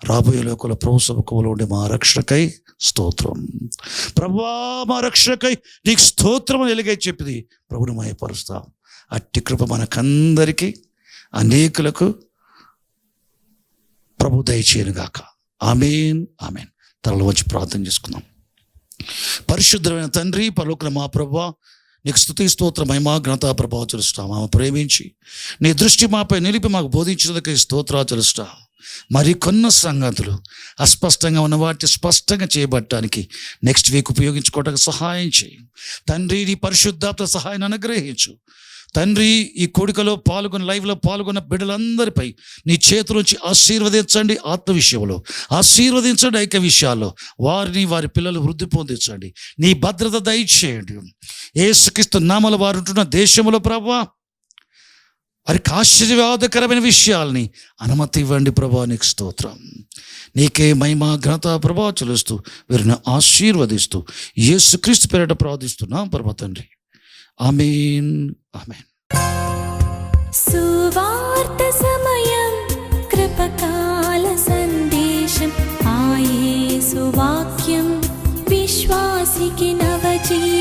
రాబోయే లోకల ప్రభు సముఖంలో ఉండే మా రక్షకై స్తోత్రం. ప్రభువా మా రక్షకై నీకు స్తోత్రం అని ఎలుగై చెప్పింది ప్రభుని మహిమపరుస్తాం. అట్టి కృప మనకందరికీ అనేకులకు ప్రభు దయచేయను గాక. ఆమేన్ ఆమేన్. తనలో వచ్చి ప్రార్థన చేసుకుందాం. పరిశుద్ధమైన తండ్రి, పరలోకమైన మా ప్రభువా, నీకు స్తుతి స్తోత్ర మహిమ ఘనత ప్రభావం చెల్లిస్తాం. ఆమె ప్రేమించి నీ దృష్టి మాపై నిలిపి మాకు బోధించినందుకు స్తోత్రాలు చెల్లిస్తాం. మరి కొన్ని సంగతులు అస్పష్టంగా ఉన్న వాటిని స్పష్టంగా చేయబడటానికి నెక్స్ట్ వీక్ ఉపయోగించుకోవడానికి సహాయం చేయి తండ్రి. నీ పరిశుద్ధాత్మ సహాయాన్ని అనుగ్రహించు తండ్రి. ఈ కోడికలో పాల్గొని లైవ్లో పాల్గొన్న బిడ్డలందరిపై నీ చేతులోంచి ఆశీర్వదించండి. ఆత్మ విషయంలో ఆశీర్వదించండి, ఐక్య విషయాల్లో వారిని వారి పిల్లలు వృద్ధి పొందించండి. నీ భద్రత దయచేయండి. యేసుక్రీస్తు నామములో వారు ఉంటున్న దేశంలో ప్రభువా వారికి ఆశీర్వాదకరమైన విషయాల్ని అనుమతి ఇవ్వండి ప్రభువా. నీకు స్తోత్రం. నీకే మహిమ ఘనత ప్రభావం చెల్లిస్తూ వీరిని ఆశీర్వదిస్తూ యేసుక్రీస్తు పేరిట ప్రార్థిస్తున్నాం పరమ తండ్రి. ఆమేన్ ఆమేన్. సువార్త సమయం, కృపకాల సందేశం, ఆ యేసు వాక్యం విశ్వాసికి నవజీవం.